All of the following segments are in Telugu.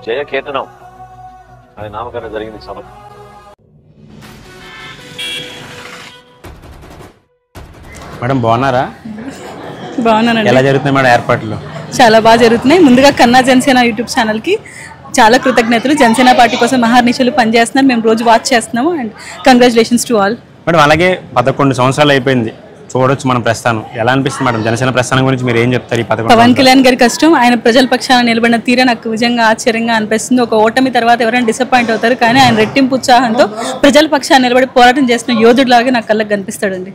జయకేతనం అది నామకరణం జరిగింది సభ. మేడం బాగున్నారా? బాగున్నానండి. ఎలా జరుగుతున్నాయి మేడం ఏర్పాట్లు? చాలా బాగా జరుగుతున్నాయి. ముందుగా కన్నా జనసేన యూట్యూబ్ ఛానల్కి చాలా కృతజ్ఞతలు. జనసేన పార్టీ కోసం మహానిషులు పనిచేస్తున్నారు, మేము రోజు వాచ్ చేస్తున్నాము. And congratulations to all. Madam అలాగే 11 సంవత్సరాలు అయిపోయింది, చూడొచ్చు మనం ప్రస్థానం. ఎలా అనిపిస్తుంది మేడం జనసేన ప్రస్థానం గురించి? మీరు ఏం చెప్తారు? ఈ 11 పవన్ కళ్యాణ్ గారి కష్టం, ఆయన ప్రజల పక్షాన నిలబడిన తీరే నాకు నిజంగా ఆశ్చర్యంగా అనిపిస్తుంది. ఒక ఓటమి తర్వాత ఎవరైనా డిసప్పాయింట్ అవుతారు, కానీ ఆయన రెట్టింపు ఉత్సాహంతో ప్రజల పక్షాన నిలబడి పోరాటం చేస్తున్న యోధుడిలాగా నాకు కళ్ళకి కనిపిస్తాడండి.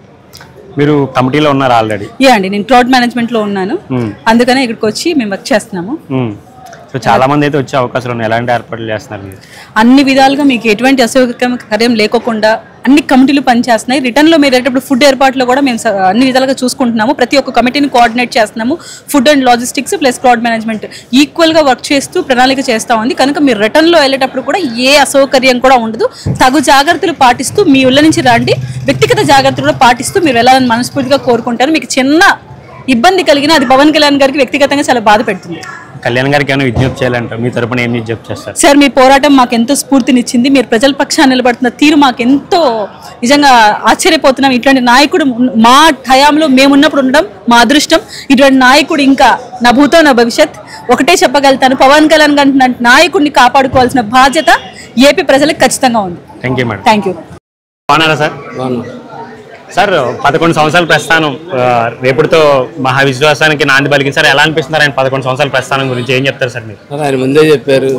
మీరు కమిటీలో ఉన్నారు ఆల్రెడీ? అండి, నేను క్రౌడ్ మేనేజ్మెంట్ లో ఉన్నాను, అందుకనే ఇక్కడికి వచ్చి మేము వర్క్ చేస్తున్నాము. సో చాలా మంది అయితే వచ్చే అవకాశాలు ఉన్నాయి, ఎలాంటి ఏర్పాట్లు చేస్తున్నారు మీరు? అన్ని విధాలుగా మీకు ఎటువంటి అసౌకర్యం లేకోకుండా అన్ని కమిటీలు పనిచేస్తున్నాయి. రిటర్న్లో మీరు వెళ్ళేటప్పుడు ఫుడ్ ఏర్పాట్లో కూడా మేము అన్ని విధాలుగా చూసుకుంటున్నాము. ప్రతి ఒక్క కమిటీని కోఆర్డినేట్ చేస్తున్నాము. Food and logistics plus crowd management ఈక్వల్గా వర్క్ చేస్తూ ప్రణాళిక చేస్తూ ఉంది. కనుక మీరు రిటర్న్లో వెళ్ళేటప్పుడు కూడా ఏ అసౌకర్యం కూడా ఉండదు. తగు జాగ్రత్తలు పాటిస్తూ మీ ఊళ్ళ నుంచి రండి. వ్యక్తిగత జాగ్రత్తలు కూడా పాటిస్తూ మీరు వెళ్ళాలని మనస్ఫూర్తిగా కోరుకుంటారు. మీకు చిన్న ఇబ్బంది కలిగినా అది పవన్ కళ్యాణ్ గారికి వ్యక్తిగతంగా చాలా బాధ పెడుతుంది. కళ్యాణ్ గారికి ఏమైనా విజ్ఞప్తి చేయాలంటారు? మీ తరపున ఏం విజ్ఞప్తి చేస్తారు? సార్, మీ పోరాటం మాకు ఎంతో స్ఫూర్తినిచ్చింది. మీరు ప్రజల పక్షాన్ని నిలబడుతున్న తీరు మాకు ఎంతో నిజంగా ఆశ్చర్యపోతున్నాం. ఇటువంటి నాయకుడు మా హయాంలో మేమున్నప్పుడు ఉండడం మా అదృష్టం. ఇటువంటి నాయకుడు ఇంకా నా భూతో నా భవిష్యత్. ఒకటే చెప్పగలుగుతాను, పవన్ కళ్యాణ్ గారి నాయకుడిని కాపాడుకోవాల్సిన బాధ్యత ఏపీ ప్రజలకు ఖచ్చితంగా ఉంది. Thank you madam. Thank you. బాగున్నారా సార్? సార్ 11 సంవత్సరాల ప్రస్థానం రేపటితో మహావిశ్వాసానికి నాంది పలికింది సార్. ఎలా అనిపిస్తున్నారు ఆయన 11 సంవత్సరాల ప్రస్థానం గురించి ఏం చెప్తారు సార్ మీరు? ఆయన ముందే చెప్పారు,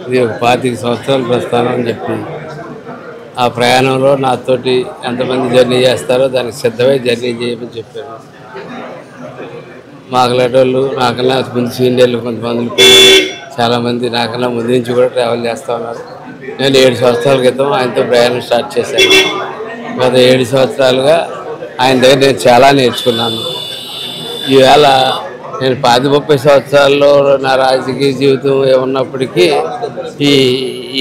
ఇది ఒక 25 సంవత్సరాల ప్రస్థానం అని చెప్పి. ఆ ప్రయాణంలో నాతోటి ఎంతమంది జర్నీ చేస్తారో దానికి సిద్ధమై జర్నీ చేయమని చెప్పారు. మాకులాంటి నాకన్నా ముందు సీనియర్లు కొంతమంది చాలామంది నాకన్నా ముందు నుంచి కూడా ట్రావెల్ చేస్తూ ఉన్నారు. నేను 7 సంవత్సరాల క్రితం ఆయనతో ప్రయాణం స్టార్ట్ చేశాను. గత 7 సంవత్సరాలుగా ఆయన దగ్గర నేను చాలా నేర్చుకున్నాను. ఈవేళ నేను 30 సంవత్సరాల్లో నా రాజకీయ జీవితం ఏమున్నప్పటికీ ఈ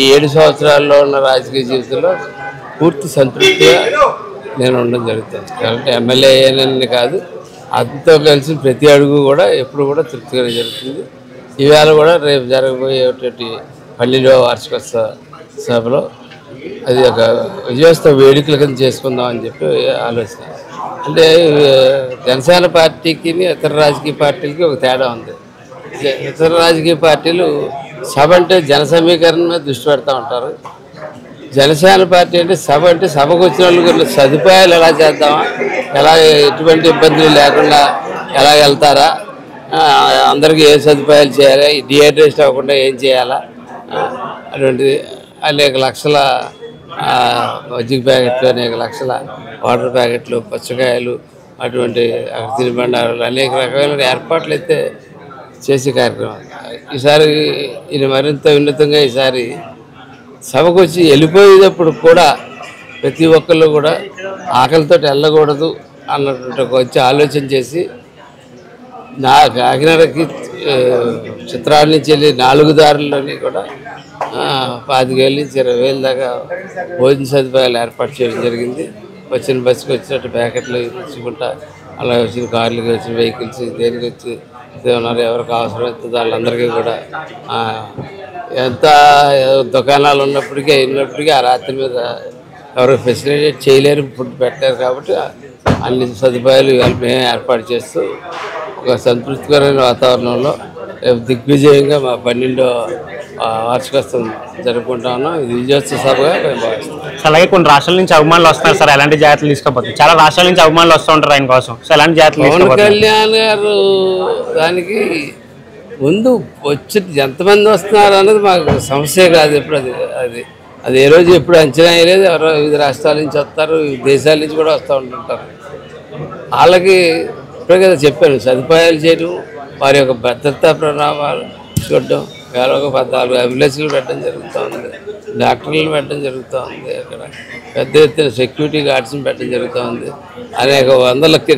7 సంవత్సరాల్లో ఉన్న రాజకీయ జీవితంలో పూర్తి సంతృప్తిగా నేను ఉండడం జరుగుతుంది. కాబట్టి ఎమ్మెల్యే అయ్యానని కాదు, అంతా కలిసి ప్రతి అడుగు కూడా ఎప్పుడు కూడా తృప్తిగా జరుగుతుంది. ఈవేళ కూడా రేపు జరగబోయేటువంటి పల్లిలో వార్షికోత్సవ సభలో అది ఒక విజయోత్సవ వేడుకల కింద చేసుకుందాం అని చెప్పి ఆలోచన. అంటే జనసేన పార్టీకి ఇతర రాజకీయ పార్టీలకి ఒక తేడా ఉంది. ఇతర రాజకీయ పార్టీలు సభ అంటే జన సమీకరణ మీద దృష్టి పెడతా ఉంటారు. జనసేన పార్టీ అంటే సభ అంటే సభకు వచ్చిన వాళ్ళకి సదుపాయాలు ఎలా చేద్దామా, ఎలా ఎటువంటి ఇబ్బందులు లేకుండా ఎలా వెళ్తారా, అందరికీ ఏ సదుపాయాలు చేయాలి, డిహైడ్రేషన్ అవ్వకుండా ఏం చేయాలా, అటువంటిది అనేక లక్షల మజ్జిగ ప్యాకెట్లు, అనేక లక్షల వాటర్ ప్యాకెట్లు, పుచ్చకాయలు, అటువంటి తినుబండారాలు, అనేక రకమైన ఏర్పాట్లు అయితే చేసే కార్యక్రమం. ఈసారి ఇది మరింత వినూతంగా ఈసారి సభకు వచ్చి వెళ్ళిపోయేటప్పుడు కూడా ప్రతి ఒక్కళ్ళు కూడా ఆకలితో వెళ్ళకూడదు అన్నటువంటి వచ్చి ఆలోచన చేసి నా కాకినాడకి చిత్రాల నుంచి వెళ్ళి 4 దారుల్లోని కూడా 25,000 నుంచి 20,000 దాకా భోజన సదుపాయాలు ఏర్పాటు చేయడం జరిగింది. వచ్చిన బస్సుకి వచ్చినట్టు ప్యాకెట్లు ఇచ్చుకుంటా, అలా వచ్చిన కార్లకి వచ్చిన వెహికల్స్ దేనికి వచ్చి ఉన్నారు, ఎవరికి అవసరమైతే వాళ్ళందరికీ కూడా ఎంత దుకాణాలు ఉన్నప్పటికీ ఆ రాత్రి మీద ఎవరు ఫెసిలిటేట్ చేయలేరు, ఫుడ్ పెట్టారు. కాబట్టి అన్ని సదుపాయాలు మేమే ఏర్పాటు చేస్తూ ఒక సంతృప్తికరమైన వాతావరణంలో దిగ్విజయంగా మా 12వ వార్షికోత్సవం జరుపుకుంటా ఉన్నాం. ఇది విజయోత్సవ సభగా మేము భావిస్తాం. అలాగే కొన్ని రాష్ట్రాల నుంచి అభిమానులు వస్తున్నారు సార్, ఎలాంటి జాగ్రత్తలు తీసుకోపోతుంది? చాలా రాష్ట్రాల నుంచి అభిమానులు వస్తూ ఉంటారు ఆయన కోసం, సో ఎలాంటి జాగ్రత్తలు? పవన్ కళ్యాణ్ గారు దానికి ముందు వచ్చి ఎంతమంది వస్తున్నారు అన్నది మాకు సమస్య కాదు. ఎప్పుడు అది ఏ రోజు ఎప్పుడు అంచనా వేయలేదు. ఎవరో వివిధ రాష్ట్రాల నుంచి వస్తారు, దేశాల నుంచి కూడా వస్తూ ఉంటుంటారు. వాళ్ళకి ఇప్పుడే కదా చెప్పాను, సదుపాయాలు చేయడం, వారి యొక్క భద్రతా ప్రణామాలు చూడడం. వేరే ఒక 14 అంబులెన్స్లు పెట్టడం జరుగుతూ ఉంది, డాక్టర్లను పెట్టడం జరుగుతూ ఉంది, అక్కడ పెద్ద ఎత్తున సెక్యూరిటీ గార్డ్స్ని పెట్టడం జరుగుతూ ఉంది, అనేక వందలకి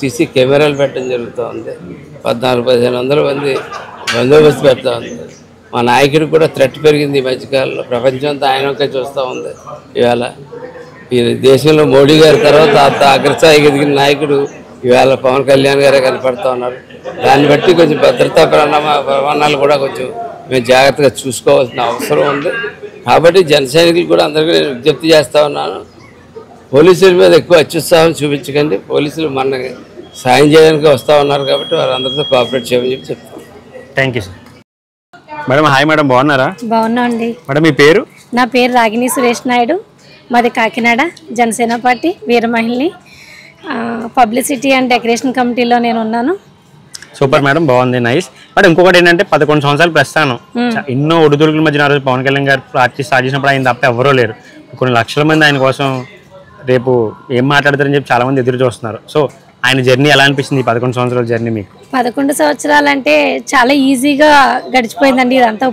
సీసీ కెమెరాలు పెట్టడం జరుగుతూ ఉంది, 14-1500 మంది బందోబస్తు పెడతా ఉంది. మా నాయకుడికి కూడా థ్రెట్ పెరిగింది ఈ మధ్యకాలంలో. ప్రపంచం అంతా ఆయన ఒకే చూస్తూ ఉంది. ఇవాళ ఈ దేశంలో మోడీ గారి తర్వాత అగ్రస్థాయికి ఎదిగిన నాయకుడు ఇవాళ పవన్ కళ్యాణ్ గారే కనపడుతూ ఉన్నారు. దాన్ని బట్టి కొంచెం భద్రతా ప్రమాణాలు కూడా కొంచెం మేము జాగ్రత్తగా చూసుకోవాల్సిన అవసరం ఉంది. కాబట్టి జన సైనికులు కూడా అందరికీ నేను విజ్ఞప్తి చేస్తూ ఉన్నాను, పోలీసుల మీద ఎక్కువ అత్యుత్సాహం చూపించకండి. పోలీసులు మనకి సాయం చేయడానికి వస్తూ ఉన్నారు కాబట్టి వారందరితో కోఆపరేట్ చేయమని చెప్తాను. Thank you sir. Madam hi madam, బాగున్నారా? బాగున్నా అండి. మేడం మీ పేరు? నా పేరు రాగిణి సురేష్ నాయుడు, మాది కాకినాడ, జనసేన పార్టీ వీర మహిళని పబ్లిసిటీ అండ్ డెకరేషన్ కమిటీలో నేను ఉన్నాను. సూపర్ మేడం, బాగుంది, నైస్. మేడం ఇంకొకటి ఏంటంటే 11 సంవత్సరాలు ప్రస్థానం, ఎన్నో ఒడిదుడుకుల మధ్య రోజు పవన్ కళ్యాణ్ గారు పార్టీ స్టార్ట్ చేసినప్పుడు ఆయన తప్ప ఎవరూ లేరు. కొన్ని లక్షల మంది ఆయన కోసం రేపు ఏం మాట్లాడతారని చెప్పి చాలా మంది ఎదురు చూస్తున్నారు. సో ఆయన జర్నీ ఎలా అనిపిస్తుంది, 11 సంవత్సరాల జర్నీ మీకు? 11 సంవత్సరాలు అంటే చాలా ఈజీగా గడిచిపోయిందండి ఇదంతా.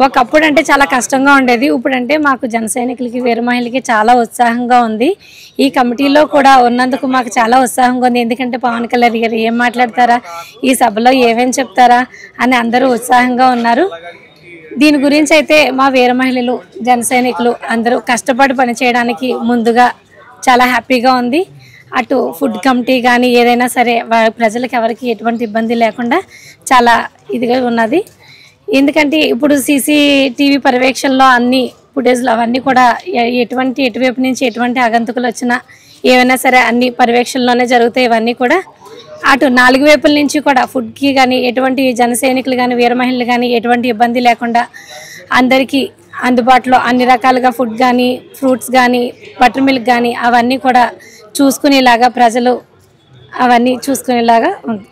ఒకప్పుడు అంటే చాలా కష్టంగా ఉండేది. ఇప్పుడు అంటే మాకు జన సైనికులకి వీర మహిళలకి చాలా ఉత్సాహంగా ఉంది. ఈ కమిటీలో కూడా ఉన్నందుకు మాకు చాలా ఉత్సాహంగా ఉంది. ఎందుకంటే పవన్ కళ్యాణ్ గారు ఏం మాట్లాడతారా, ఈ సభలో ఏమేమి చెప్తారా అని అందరూ ఉత్సాహంగా ఉన్నారు. దీని గురించి అయితే మా వీర మహిళలు జన సైనికులు అందరూ కష్టపడి పనిచేయడానికి ముందుగా చాలా హ్యాపీగా ఉంది. అటు ఫుడ్ కమిటీ కానీ ఏదైనా సరే ప్రజలకు ఎవరికి ఎటువంటి ఇబ్బంది లేకుండా చాలా ఇదిగా ఉన్నది. ఎందుకంటే ఇప్పుడు CCTV పర్యవేక్షణలో అన్ని ఫుటేజ్లు అవన్నీ కూడా ఎటువైపు నుంచి ఎటువంటి ఆగంతుకులు వచ్చినా ఏవైనా సరే అన్ని పర్యవేక్షణలోనే జరుగుతాయి. ఇవన్నీ కూడా అటు 4 వైపుల నుంచి కూడా ఫుడ్కి కానీ ఎటువంటి జన సైనికులు కానీ వీర మహిళలు కానీ ఎటువంటి ఇబ్బంది లేకుండా అందరికీ అందుబాటులో అన్ని రకాలుగా ఫుడ్ కానీ ఫ్రూట్స్ కానీ బటర్ మిల్క్ కానీ అవన్నీ కూడా చూసుకునేలాగా ప్రజలు అవన్నీ చూసుకునేలాగా ఉంది.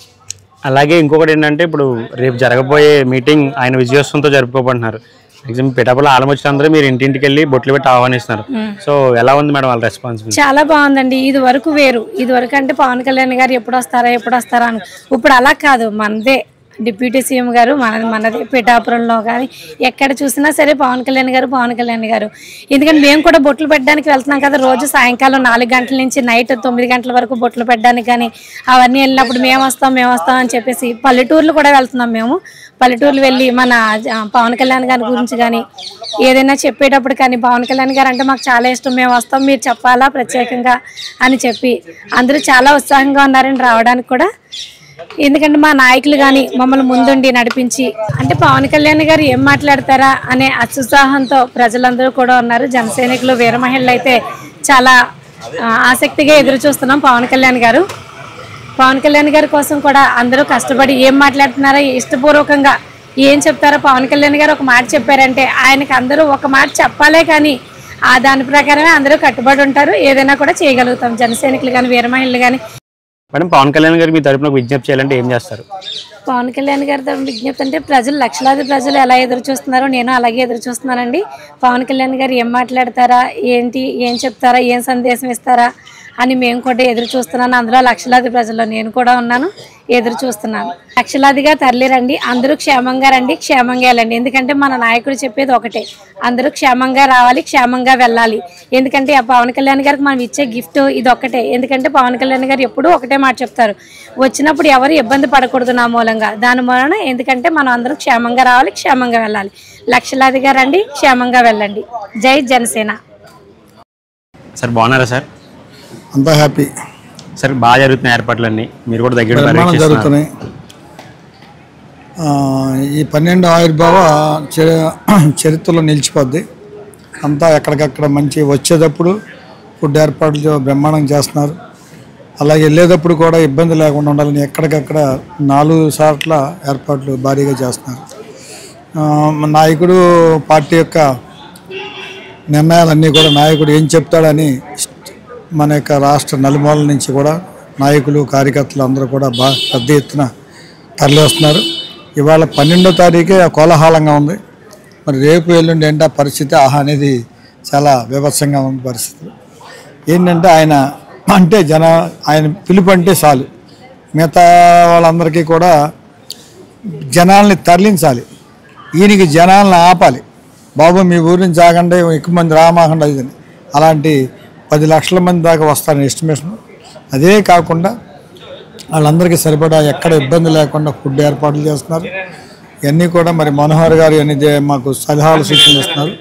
అలాగే ఇంకొకటి ఏంటంటే ఇప్పుడు రేపు జరగబోయే మీటింగ్ ఆయన విజయోత్సవంతో జరుపుకోబోతున్నారు. ఎగ్జాంపుల్ పిఠాపురంలో ఆలమొచ్చినందరూ మీరు ఇంటింటికి వెళ్ళి బొట్లు పెట్టి ఆహ్వానిస్తున్నారు. సో ఎలా ఉంది మేడం వాళ్ళ రెస్పాన్సిబిలిటీ? చాలా బాగుందండి. ఇది వరకు వేరు, ఇది వరకు అంటే పవన్ కళ్యాణ్ గారు ఎప్పుడు వస్తారా అని. ఇప్పుడు అలా కాదు, మనదే డిప్యూటీ సీఎం గారు, మనదే పిఠాపురంలో కానీ ఎక్కడ చూసినా సరే పవన్ కళ్యాణ్ గారు. ఎందుకంటే మేము కూడా బొట్లు పెట్టడానికి వెళ్తున్నాం కదా, రోజు సాయంకాలం 4 గంటల నుంచి నైట్ 9 గంటల వరకు బొట్లు పెట్టడానికి కానీ అవన్నీ వెళ్ళినప్పుడు మేము వస్తాం అని చెప్పేసి పల్లెటూర్లు కూడా వెళ్తున్నాం. మేము పల్లెటూర్లు వెళ్ళి మన పవన్ కళ్యాణ్ గారి గురించి కానీ ఏదైనా చెప్పేటప్పుడు కానీ పవన్ కళ్యాణ్ గారు అంటే మాకు చాలా ఇష్టం, మేము వస్తాం, మీరు చెప్పాలా ప్రత్యేకంగా అని చెప్పి అందరూ చాలా ఉత్సాహంగా ఉన్నారని రావడానికి కూడా. ఎందుకంటే మా నాయకులు కానీ మమ్మల్ని ముందుండి నడిపించి అంటే పవన్ కళ్యాణ్ గారు ఏం మాట్లాడతారా అనే అత్యుత్సాహంతో ప్రజలందరూ కూడా ఉన్నారు. జన సైనికులు వీర మహిళలు అయితే చాలా ఆసక్తిగా ఎదురు చూస్తున్నాం. పవన్ కళ్యాణ్ గారి కోసం కూడా అందరూ కష్టపడి ఏం మాట్లాడుతున్నారో ఇష్టపూర్వకంగా ఏం చెప్తారో పవన్ కళ్యాణ్ గారు ఒక మాట చెప్పారంటే ఆయనకి అందరూ ఒక మాట చెప్పాలే కానీ దాని ప్రకారమే అందరూ కట్టుబడి ఉంటారు. ఏదైనా కూడా చేయగలుగుతాం. జన సైనికులు కానీ వీర మహిళలు కానీ. మేడం పవన్ కళ్యాణ్ గారు మీ తరపున విజ్ఞప్తి చేయాలంటే ఏం చేస్తారు? పవన్ కళ్యాణ్ గారి తరపున విజ్ఞప్తి అంటే లక్షలాది ప్రజలు ఎలా ఎదురు చూస్తున్నారో నేను అలాగే ఎదురు చూస్తున్నానండి. పవన్ కళ్యాణ్ గారు ఏం మాట్లాడతారా, ఏం చెప్తారా, ఏం సందేశం ఇస్తారా అని మేము కూడా ఎదురు చూస్తున్నాను. అందులో లక్షలాది ప్రజల్లో నేను కూడా ఉన్నాను, ఎదురు చూస్తున్నాను. లక్షలాదిగా తరలిరండి, అందరూ క్షేమంగా రండి, క్షేమంగా వెళ్ళండి. ఎందుకంటే మన నాయకుడు చెప్పేది ఒకటే, అందరూ క్షేమంగా రావాలి, క్షేమంగా వెళ్ళాలి. ఎందుకంటే ఆ పవన్ కళ్యాణ్ గారికి మనం ఇచ్చే గిఫ్ట్ ఇది ఒక్కటే. ఎందుకంటే పవన్ కళ్యాణ్ గారు ఎప్పుడూ ఒకటే మాట చెప్తారు, వచ్చినప్పుడు ఎవరు ఇబ్బంది పడకూడదు నా మూలంగా. దాని మూలన ఎందుకంటే మనం అందరూ క్షేమంగా రావాలి, క్షేమంగా వెళ్ళాలి. లక్షలాదిగా రండి, క్షేమంగా వెళ్ళండి. జై జనసేన. సార్ బాగున్నారా సార్? అంతా హ్యాపీ సార్. బాగా జరుగుతున్నాయి ఏర్పాట్లన్నీ, మీరు కూడా దగ్గర జరుగుతున్నాయి. ఈ 12 ఆవిర్భావ చరిత్రలో నిలిచిపోద్ది. అంతా ఎక్కడికక్కడ మంచి వచ్చేటప్పుడు ఫుడ్ ఏర్పాట్లు బ్రహ్మాండం చేస్తున్నారు. అలాగే వెళ్ళేటప్పుడు కూడా ఇబ్బంది లేకుండా ఉండాలని ఎక్కడికక్కడ 4 సార్ల ఏర్పాట్లు భారీగా చేస్తున్నారు. నాయకుడు పార్టీ యొక్క నిర్ణయాలన్నీ కూడా నాయకుడు ఏం చెప్తాడని మన యొక్క రాష్ట్ర నలుమూలల నుంచి కూడా నాయకులు కార్యకర్తలు అందరూ కూడా బాగా పెద్ద ఎత్తున తరలి వస్తున్నారు. ఇవాళ 12వ తారీఖే కోలాహలంగా ఉంది. మరి రేపు ఎల్లుండి ఏంటో పరిస్థితి అనేది చాలా విభత్సంగా ఉంది పరిస్థితి. ఏంటంటే ఆయన పిలుపు అంటే చాలు మిగతా వాళ్ళందరికీ కూడా జనాల్ని తరలించాలి. ఈయనకి జనాలను ఆపాలి. బాబు మీ ఊరి నుంచి ఆగండి, ఎక్కువ మంది రామాకండి అదని. అలాంటి 10 లక్షల మంది దాకా వస్తారని ఎస్టిమేషన్. అదే కాకుండా వాళ్ళందరికీ సరిపడా ఎక్కడ ఇబ్బంది లేకుండా ఫుడ్ ఏర్పాట్లు చేస్తున్నారు. ఇవన్నీ కూడా మరి మనోహర్ గారు అన్ని మాకు సలహాలు సూచనలు ఇస్తున్నారు.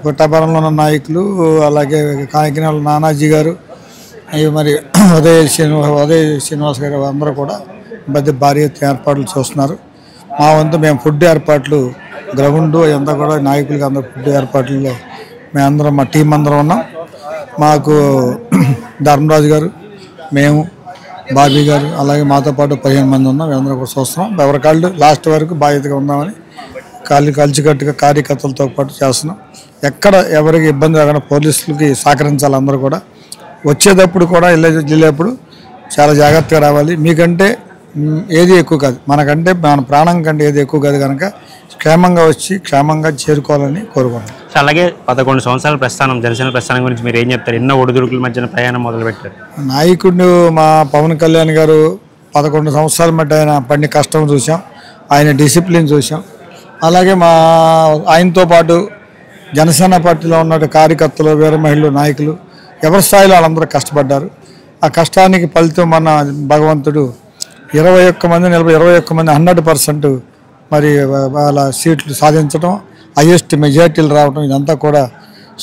పుట్టపరంలో ఉన్న నాయకులు, అలాగే కాకినాడ నానాజీ గారు, మరి ఉదయ్ శ్రీనివాస్ గారు అందరూ కూడా భారీ ఎత్తున ఏర్పాట్లు చూస్తున్నారు. మా వంతు మేము ఫుడ్ ఏర్పాట్లు గ్రౌండ్ అంతా కూడా నాయకులకి అందరూ ఫుడ్ ఏర్పాట్లలో మేమందరం మా టీం అందరం ఉన్నాం. మాకు ధర్మరాజు గారు, మేము, బాబీ గారు, అలాగే మాతో పాటు 15 మంది ఉన్నాం. మేమందరం కూడా చూస్తున్నాం. ఎవరికాళ్ళు లాస్ట్ వరకు బాధ్యతగా ఉందామని కలిసికట్టుగా కార్యకర్తలతో పాటు చేస్తున్నాం. ఎక్కడ ఎవరికి ఇబ్బంది రాకుండా పోలీసులకి సహకరించాలి. అందరూ కూడా వచ్చేటప్పుడు కూడా వెళ్ళేటప్పుడు చాలా జాగ్రత్తగా రావాలి. మీకంటే ఏది ఎక్కువ కాదు, మనకంటే మన ప్రాణం కంటే ఏది ఎక్కువ కాదు కనుక క్షేమంగా వచ్చి క్షేమంగా చేరుకోవాలని కోరుకుంటున్నాం. అలాగే 11 సంవత్సరాల ప్రస్థానం, జనసేన ప్రస్థానం గురించి మీరు ఏం చెప్తారు? ఎన్నో ఒడిదుడుకుల మధ్యన ప్రయాణం మొదలుపెట్టారు. నాయకుడు మా పవన్ కళ్యాణ్ గారు 11 సంవత్సరాల మధ్య ఆయన పడిన కష్టం చూసాం, ఆయన డిసిప్లిన్ చూసాం. అలాగే ఆయనతో పాటు జనసేన పార్టీలో ఉన్న కార్యకర్తలు, వీర మహిళలు, నాయకులు ఎవరి స్థాయిలో వాళ్ళందరూ కష్టపడ్డారు. ఆ కష్టానికి ఫలితం మన భగవంతుడు 21 మంది 100% మరి వాళ్ళ సీట్లు సాధించడం, హైయెస్ట్ మెజార్టీలు రావడం, ఇదంతా కూడా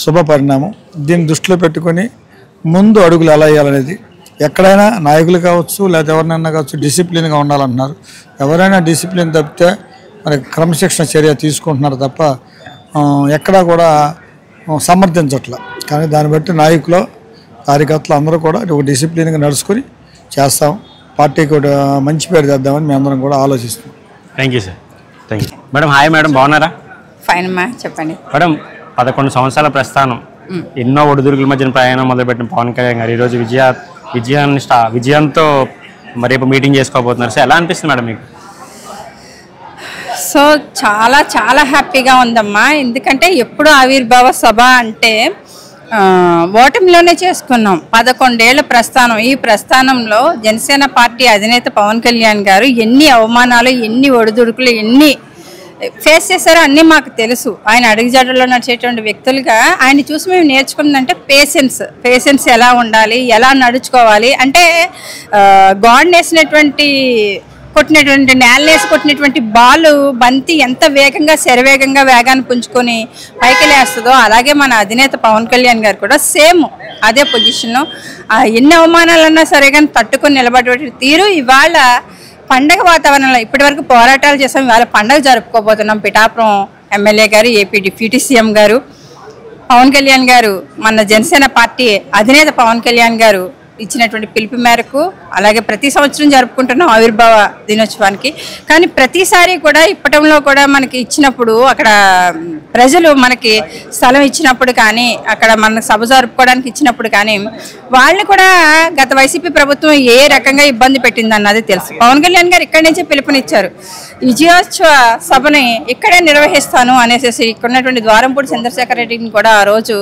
శుభ పరిణామం. దీన్ని దృష్టిలో పెట్టుకొని ముందు అడుగులు ఎలా వేయాలనేది ఎక్కడైనా నాయకులు కావచ్చు లేదా ఎవరినైనా కావచ్చు డిసిప్లిన్గా ఉండాలంటున్నారు. ఎవరైనా డిసిప్లిన్ తప్పితే మరి క్రమశిక్షణ చర్య తీసుకుంటున్నారు తప్ప ఎక్కడా కూడా సమర్థించట్ల. కానీ దాన్ని బట్టి నాయకులు, కార్యకర్తలు అందరూ కూడా ఒక డిసిప్లిన్గా నడుచుకొని చేస్తాం. పార్టీకి కూడా మంచి పేరు తెద్దామని మేము అందరం కూడా ఆలోచిస్తాం. Thank you sir. Thank you madam. Hi madam, బాగున్నారా? ఫైన్ అమ్మా, చెప్పండి మేడం. 11 సంవత్సరాల ప్రస్థానం, ఎన్నో ఒడిదుడుకుల మధ్యన ప్రయాణం మొదలుపెట్టిన పవన్ కళ్యాణ్ గారు ఈరోజు విజయంతో రేపు మీటింగ్ చేసుకోబోతున్నారు. సో ఎలా అనిపిస్తుంది మేడం మీకు? సో చాలా చాలా హ్యాపీగా ఉందమ్మా. ఎందుకంటే ఎప్పుడు ఆవిర్భావ సభ అంటే ఓటమిలోనే చేసుకున్నాం. 11 ఏళ్ల ప్రస్థానం. ఈ ప్రస్థానంలో జనసేన పార్టీ అధినేత పవన్ కళ్యాణ్ గారు ఎన్ని అవమానాలు, ఎన్ని ఒడిదుడుకులు, ఎన్ని ఫేస్ చేశారో అన్నీ మాకు తెలుసు. ఆయన అడుగుజాడల్లో నడిచేటువంటి వ్యక్తులుగా ఆయన చూసి మేము నేర్చుకుందంటే పేషెన్స్ ఎలా ఉండాలి, ఎలా నడుచుకోవాలి. అంటే గాడ్ వేసినటువంటి నేలనేసి కొట్టినటువంటి బాలు బంతి ఎంత వేగంగా శరవేగంగా వేగాన్ని పుంజుకొని పైకి లేస్తుందో అలాగే మన అధినేత పవన్ కళ్యాణ్ గారు కూడా సేమ్ అదే పొజిషన్లో ఎన్ని అవమానాలన్నా సరే కానీ తట్టుకొని నిలబడే తీరు ఇవాళ పండగ వాతావరణంలో ఇప్పటి వరకు పోరాటాలు చేసాం, ఇవాళ పండగ జరుపుకోబోతున్నాం. పిఠాపురం ఎమ్మెల్యే గారు, ఏపీ డిప్యూటీ సీఎం గారు పవన్ కళ్యాణ్ గారు, మన జనసేన పార్టీ అధినేత పవన్ కళ్యాణ్ గారు ఇచ్చినటువంటి పిలుపు మేరకు అలాగే ప్రతి సంవత్సరం జరుపుకుంటున్నాం ఆవిర్భావ దినోత్సవానికి. కానీ ప్రతిసారి కూడా ఇప్పటంలో కూడా మనకి ఇచ్చినప్పుడు అక్కడ ప్రజలు మనకి స్థలం ఇచ్చినప్పుడు కానీ అక్కడ మనకు సభ జరుపుకోవడానికి ఇచ్చినప్పుడు కానీ వాళ్ళు కూడా గత వైసీపీ ప్రభుత్వం ఏ రకంగా ఇబ్బంది పెట్టిందన్నది తెలుసు. పవన్ కళ్యాణ్ గారు ఇక్కడి నుంచే పిలుపునిచ్చారు, విజయోత్సవ సభని ఇక్కడే నిర్వహిస్తాను అనేసి. ఇక్కడ ఉన్నటువంటి ద్వారంపూడి చంద్రశేఖర్ రెడ్డిని కూడా ఆ రోజు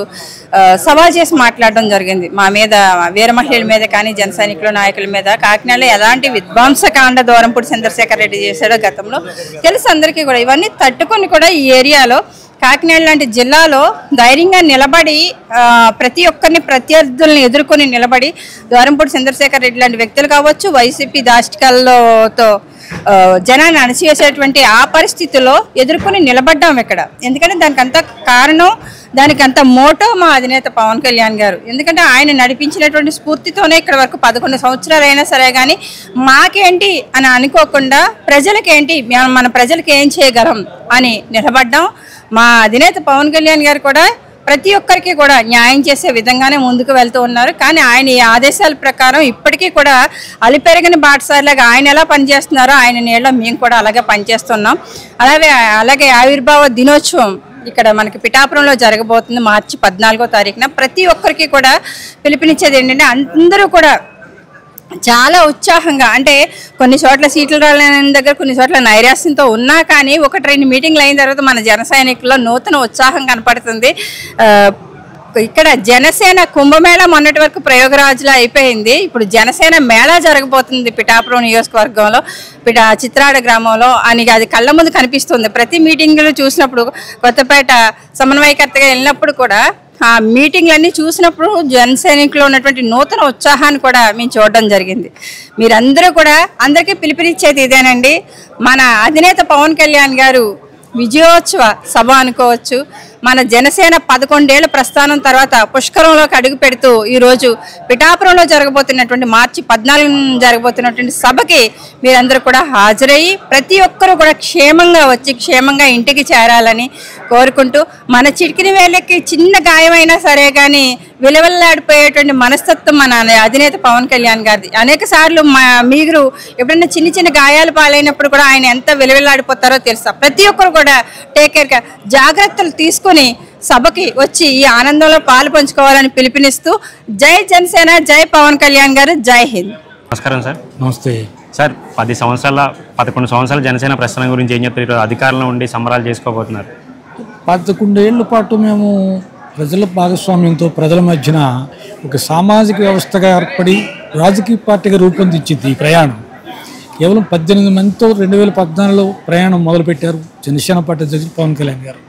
సవాల్ చేసి మాట్లాడడం జరిగింది. మా మీద, వీర మహిళల మీద కానీ జన సైనికుల నాయకుల మీద కాకినాడలో ఎలాంటి విధ్వంసకాండ ద్వారంపూడి చంద్రశేఖర్ రెడ్డి చేశాడో గతంలో తెలుసు అందరికీ కూడా. ఇవన్నీ తట్టుకొని కూడా ఈ ఏరియాలో కాకినాడ లాంటి జిల్లాలో ధైర్యంగా నిలబడి ప్రతి ఒక్కరిని ప్రత్యర్థుల్ని ఎదుర్కొని నిలబడి ద్వారంపూడి చంద్రశేఖర్ రెడ్డి లాంటి వ్యక్తులు కావచ్చు, వైసీపీ దాష్టికాలతో జనాన్ని అణచివేసేటువంటి ఆ పరిస్థితుల్లో ఎదుర్కొని నిలబడ్డాం ఇక్కడ. ఎందుకంటే దానికంత కారణం, దానికంత మోటో మా అధినేత పవన్ కళ్యాణ్ గారు. ఎందుకంటే ఆయన నడిపించినటువంటి స్ఫూర్తితోనే ఇక్కడ వరకు 11 సంవత్సరాలు అయినా సరే కానీ మాకేంటి అని అనుకోకుండా ప్రజలకేంటి, మన ప్రజలకి ఏం చేయగలం అని నిలబడ్డాం. మా అధినేత పవన్ కళ్యాణ్ గారు కూడా ప్రతి ఒక్కరికి కూడా న్యాయం చేసే విధంగానే ముందుకు వెళ్తూ ఉన్నారు. కానీ ఆయన ఈ ఆదేశాల ప్రకారం ఇప్పటికీ కూడా అలిపెరగని బాటసారిలాగా ఆయన ఎలా పనిచేస్తున్నారో ఆయన నీళ్ళలో మేము కూడా అలాగే పనిచేస్తున్నాం. అలాగే ఆవిర్భావ దినోత్సవం ఇక్కడ మనకి పిఠాపురంలో జరగబోతుంది మార్చి 14వ తారీఖున. ప్రతి ఒక్కరికి కూడా పిలుపునిచ్చేది ఏంటంటే అందరూ కూడా చాలా ఉత్సాహంగా, అంటే కొన్ని చోట్ల సీట్లు రాలేని దగ్గర కొన్ని చోట్ల నైరాశ్యంతో ఉన్నా కానీ 1-2 మీటింగ్లు అయిన తర్వాత మన జన సైనికుల్లో నూతన ఉత్సాహం కనపడుతుంది. ఇక్కడ జనసేన కుంభమేళా మొన్నటి వరకు ప్రయోగరాజులా అయిపోయింది. ఇప్పుడు జనసేన మేళా జరగబోతుంది పిఠాపురం నియోజకవర్గంలో, చిత్రాడ గ్రామంలో అని అది కళ్ళ ముందు కనిపిస్తుంది. ప్రతి మీటింగ్లు చూసినప్పుడు, కొత్తపేట సమన్వయకర్తగా వెళ్ళినప్పుడు కూడా ఆ మీటింగ్లన్నీ చూసినప్పుడు జన సైనికులు ఉన్నటువంటి నూతన ఉత్సాహాన్ని కూడా మేము చూడడం జరిగింది. మీరందరూ కూడా అందరికీ పిలుపునిచ్చేది ఇదేనండి, మన అధినేత పవన్ కళ్యాణ్ గారు విజయోత్సవ సభ అనుకోవచ్చు, మన జనసేన 11 ఏళ్ల ప్రస్థానం తర్వాత పుష్కరంలోకి అడుగు పెడుతూ ఈరోజు పిఠాపురంలో జరగబోతున్నటువంటి మార్చి 14 జరగబోతున్నటువంటి సభకి మీరందరూ కూడా హాజరయ్యి ప్రతి ఒక్కరూ కూడా క్షేమంగా వచ్చి క్షేమంగా ఇంటికి చేరాలని కోరుకుంటూ, మన చిటికిన వేళ్ళకి చిన్న గాయమైనా సరే కానీ విలువలాడిపోయేటువంటి మనస్తత్వం మన అధినేత పవన్ కళ్యాణ్ గారిది. అనేక సార్లు మీరు ఎప్పుడైనా చిన్న చిన్న గాయాలు పాలైనప్పుడు కూడా ఆయన ఎంత విలువలాడిపోతారో తెలుసా. ప్రతి ఒక్కరు కూడా టేక్ కేర్గా జాగ్రత్తలు తీసుకుని సభకి వచ్చి ఈ ఆనందంలో పాలు పంచుకోవాలని పిలుపునిస్తూ జై జనసేన, జై పవన్ కళ్యాణ్ గారు, జై హింద్. నమస్కారం సార్. నమస్తే సార్. 11 సంవత్సరాల జనసేన ప్రస్థానం గురించి ఏం చెప్తారు? ఈరోజు అధికారంలో ఉండి సంబరాలు చేసుకోబోతున్నారు. 11 ఏళ్ల పాటు మేము ప్రజల భాగస్వామ్యంతో ప్రజల మధ్యన ఒక సామాజిక వ్యవస్థగా ఏర్పడి రాజకీయ పార్టీగా రూపొందించింది ఈ ప్రయాణం. కేవలం 18 మందితో 2014లో ప్రయాణం మొదలుపెట్టారు జనసేన పార్టీ అధ్యక్షులు పవన్ కళ్యాణ్ గారు.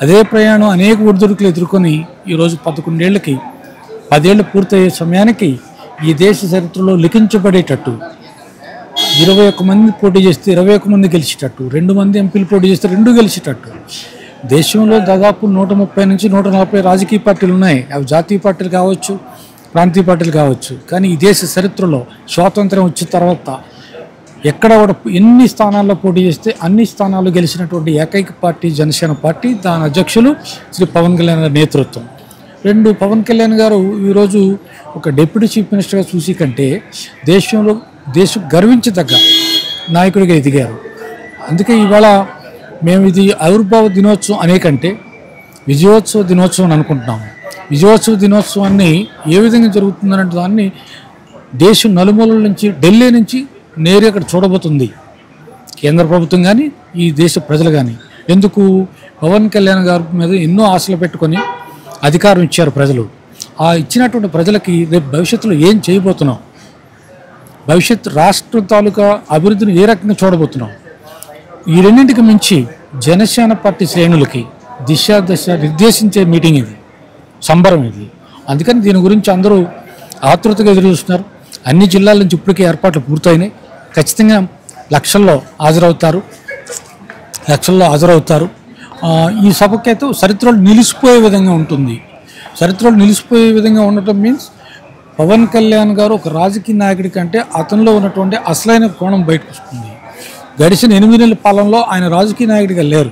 అదే ప్రయాణం అనేక ఒడిదుడుకులు ఎదుర్కొని ఈరోజు 11 ఏళ్ళకి 10 ఏళ్ళు పూర్తయ్యే సమయానికి ఈ దేశ చరిత్రలో లిఖించబడేటట్టు 21 మంది పోటీ చేస్తే 21 మంది గెలిచేటట్టు, 2 మంది ఎంపీలు పోటీ చేస్తే 2 గెలిచేటట్టు, దేశంలో దాదాపు 130 నుంచి 140 రాజకీయ పార్టీలు ఉన్నాయి. అవి జాతీయ పార్టీలు కావచ్చు, ప్రాంతీయ పార్టీలు కావచ్చు. కానీ ఈ దేశ చరిత్రలో స్వాతంత్రం వచ్చిన తర్వాత ఎక్కడ కూడా ఎన్ని స్థానాల్లో పోటీ చేస్తే అన్ని స్థానాలు గెలిచినటువంటి ఏకైక పార్టీ జనసేన పార్టీ. దాని అధ్యక్షులు శ్రీ పవన్ కళ్యాణ్ గారి నేతృత్వం. పవన్ కళ్యాణ్ గారు ఈరోజు ఒక డిప్యూటీ చీఫ్ మినిస్టర్గా చూసి కంటే దేశం గర్వించదగ్గ నాయకుడిగా ఎదిగారు. అందుకే ఇవాళ మేము ఇది ఆవిర్భావ దినోత్సవం అనే కంటే విజయోత్సవ దినోత్సవం అని అనుకుంటున్నాము. విజయోత్సవ దినోత్సవాన్ని ఏ విధంగా జరుగుతుందనే దాన్ని దేశం నలుమూలల నుంచి, ఢిల్లీ నుంచి నేరుగా అక్కడ చూడబోతుంది కేంద్ర ప్రభుత్వం కానీ ఈ దేశ ప్రజలు కానీ. ఎందుకు? పవన్ కళ్యాణ్ గారి మీద ఎన్నో ఆశలు పెట్టుకొని అధికారం ఇచ్చారు ప్రజలు. ఆ ఇచ్చినటువంటి ప్రజలకి రేపు భవిష్యత్తులో ఏం చేయబోతున్నాం, భవిష్యత్తు రాష్ట్ర తాలూకా అభివృద్ధిని ఏ రకంగా చూడబోతున్నాం, ఈ రెండింటికి మించి జనసేన పార్టీ శ్రేణులకి దశ నిర్దేశించే మీటింగ్ ఇది, సంబరం ఇది. అందుకని దీని గురించి అందరూ ఆతృతగా ఎదురు చూస్తున్నారు. అన్ని జిల్లాల నుంచి ఇప్పటికే ఏర్పాట్లు పూర్తయినాయి. ఖచ్చితంగా లక్షల్లో హాజరవుతారు. ఈ సభకైతే చరిత్రలో నిలిచిపోయే విధంగా ఉంటుంది. చరిత్రలో నిలిచిపోయే విధంగా ఉండటం మీన్స్ పవన్ కళ్యాణ్ గారు ఒక రాజకీయ నాయకుడి కంటే అతనిలో ఉన్నటువంటి అసలైన కోణం బయటకు వస్తుంది. గడిచిన 8 నెలల పాలనలో ఆయన రాజకీయ నాయకుడిగా లేరు.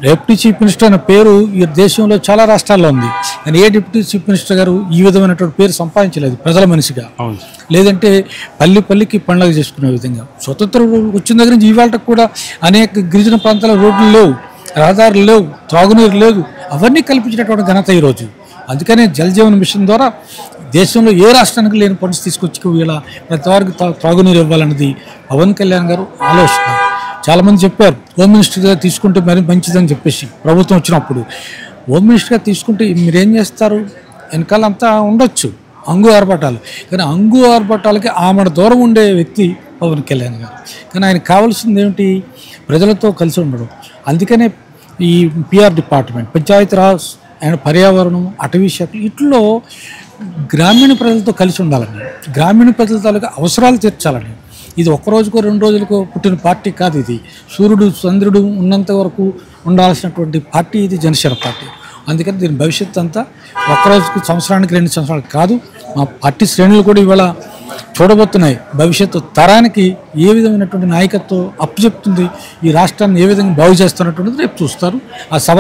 డిప్యూటీ చీఫ్ మినిస్టర్ అనే పేరు ఈ దేశంలో చాలా రాష్ట్రాల్లో ఉంది. కానీ ఏ డిప్యూటీ చీఫ్ మినిస్టర్ గారు ఈ విధమైనటువంటి పేరు సంపాదించలేదు ప్రజల మనిషిగా. లేదంటే పల్లికి పండుగ చేసుకునే విధంగా. స్వతంత్రం వచ్చిన దగ్గర నుంచి ఇవాళకు కూడా అనేక గిరిజన ప్రాంతాల రోడ్లు లేవు, రహదారులు లేవు, త్రాగునీరు లేదు. అవన్నీ కల్పించినటువంటి ఘనత ఈరోజు. అందుకనే జల్ జీవన్ మిషన్ ద్వారా దేశంలో ఏ రాష్ట్రానికి లేని ఫండ్స్ తీసుకొచ్చి ఇలా ప్రతి వారికి త్రాగునీరు ఇవ్వాలన్నది పవన్ కళ్యాణ్ గారు ఆలోచన. చాలామంది చెప్పారు హోమ్ మినిస్టర్గా తీసుకుంటే మరి మంచిదని చెప్పేసి. ప్రభుత్వం వచ్చినప్పుడు హోమ్ మినిస్టర్గా తీసుకుంటే మీరేం చేస్తారు? వెనకాలంతా ఉండొచ్చు అంగు ఆర్భటాలు. కానీ అంగు ఆర్భటాలకి ఆమెడ దూరం ఉండే వ్యక్తి పవన్ కళ్యాణ్ గారు. కానీ ఆయనకు కావాల్సింది ఏమిటి? ప్రజలతో కలిసి ఉండడం. అందుకనే ఈ పిఆర్ డిపార్ట్మెంట్, పంచాయతీరాజ్ అండ్ పర్యావరణం, అటవీ శాఖలు ఇట్లో గ్రామీణ ప్రజలతో కలిసి ఉండాలని, గ్రామీణ ప్రజల తాలూకా అవసరాలు తీర్చాలని. ఇది ఒక్కరోజుకో 2 రోజులకో పుట్టిన పార్టీ కాదు. ఇది సూర్యుడు చంద్రుడు ఉన్నంత వరకు ఉండాల్సినటువంటి పార్టీ ఇది జనసేన పార్టీ. అందుకని దీని భవిష్యత్తు అంతా ఒక్కరోజుకు, సంవత్సరానికి 2 సంవత్సరాలు కాదు. మా పార్టీ శ్రేణులు కూడా ఇవాళ చూడబోతున్నాయి భవిష్యత్తు తరానికి ఏ విధమైనటువంటి నాయకత్వం అప్పచెప్తుంది, ఈ రాష్ట్రాన్ని ఏ విధంగా బాగు చేస్తున్నటువంటిది రేపు చూస్తారు. ఆ సభ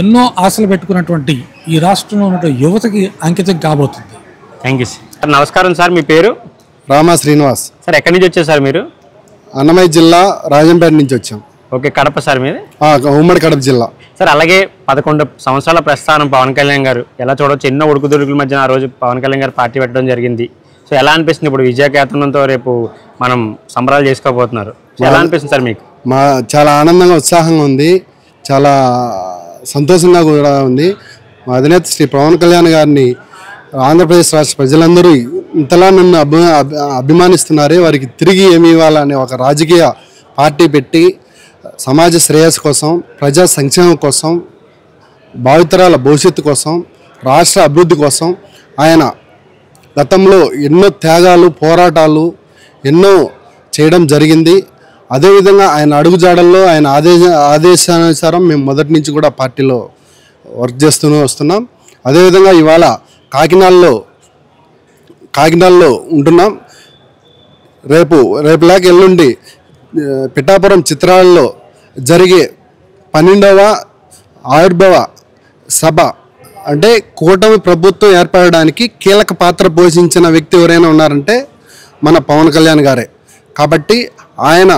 ఎన్నో ఆశలు పెట్టుకున్నటువంటి ఈ రాష్ట్రంలో ఉన్నటువంటి యువతకి అంకితం కాబోతుంది. Thank you sir. నమస్కారం సార్. మీ పేరు? రామా శ్రీనివాస్ సార్. ఎక్కడి నుంచి వచ్చారు సార్ మీరు? అన్నమయ్య జిల్లా రాజంపేట నుంచి వచ్చాం. ఓకే. కడప సార్ మీది? ఉమ్మడి కడప జిల్లా సార్. అలాగే 11 సంవత్సరాల ప్రస్థానం పవన్ కళ్యాణ్ గారు ఎలా చూడవచ్చు? ఎన్నో ఉడుకుదుడుకుల మధ్యన ఆ రోజు పవన్ కళ్యాణ్ గారు పార్టీ పెట్టడం జరిగింది. సో ఎలా అనిపిస్తుంది ఇప్పుడు విజయకేతనంతో రేపు మనం సంబరాలు చేసుకోబోతున్నారు? ఎలా అనిపిస్తుంది సార్ మీకు? చాలా ఆనందంగా, ఉత్సాహంగా ఉంది. చాలా సంతోషంగా కూడా ఉంది. మా అధినేత శ్రీ పవన్ కళ్యాణ్ గారిని ఆంధ్రప్రదేశ్ రాష్ట్ర ప్రజలందరూ ఇంతలా నన్ను అభిమానిస్తున్నారే, వారికి తిరిగి ఏమి ఇవ్వాలనే ఒక రాజకీయ పార్టీ పెట్టి సమాజ శ్రేయస్సు కోసం, ప్రజా సంక్షేమం కోసం, భావితరాల భవిష్యత్తు కోసం, రాష్ట్ర అభివృద్ధి కోసం ఆయన గతంలో ఎన్నో త్యాగాలు, పోరాటాలు ఎన్నో చేయడం జరిగింది. అదేవిధంగా ఆయన అడుగుజాడల్లో ఆయన ఆదేశానుసారం మేము మొదటి నుంచి కూడా పార్టీలో వర్క్ చేస్తూనే వస్తున్నాం. అదేవిధంగా ఇవాళ కాకినాడలో ఉంటున్నాం. రేపులాగా ఎల్లుండి పిఠాపురం చిత్రాలలో జరిగే 12వ ఆవిర్భావ సభ అంటే కూటమి ప్రభుత్వం ఏర్పడడానికి కీలక పాత్ర పోషించిన వ్యక్తి ఎవరైనా ఉన్నారంటే మన పవన్ కళ్యాణ్ గారే. కాబట్టి ఆయన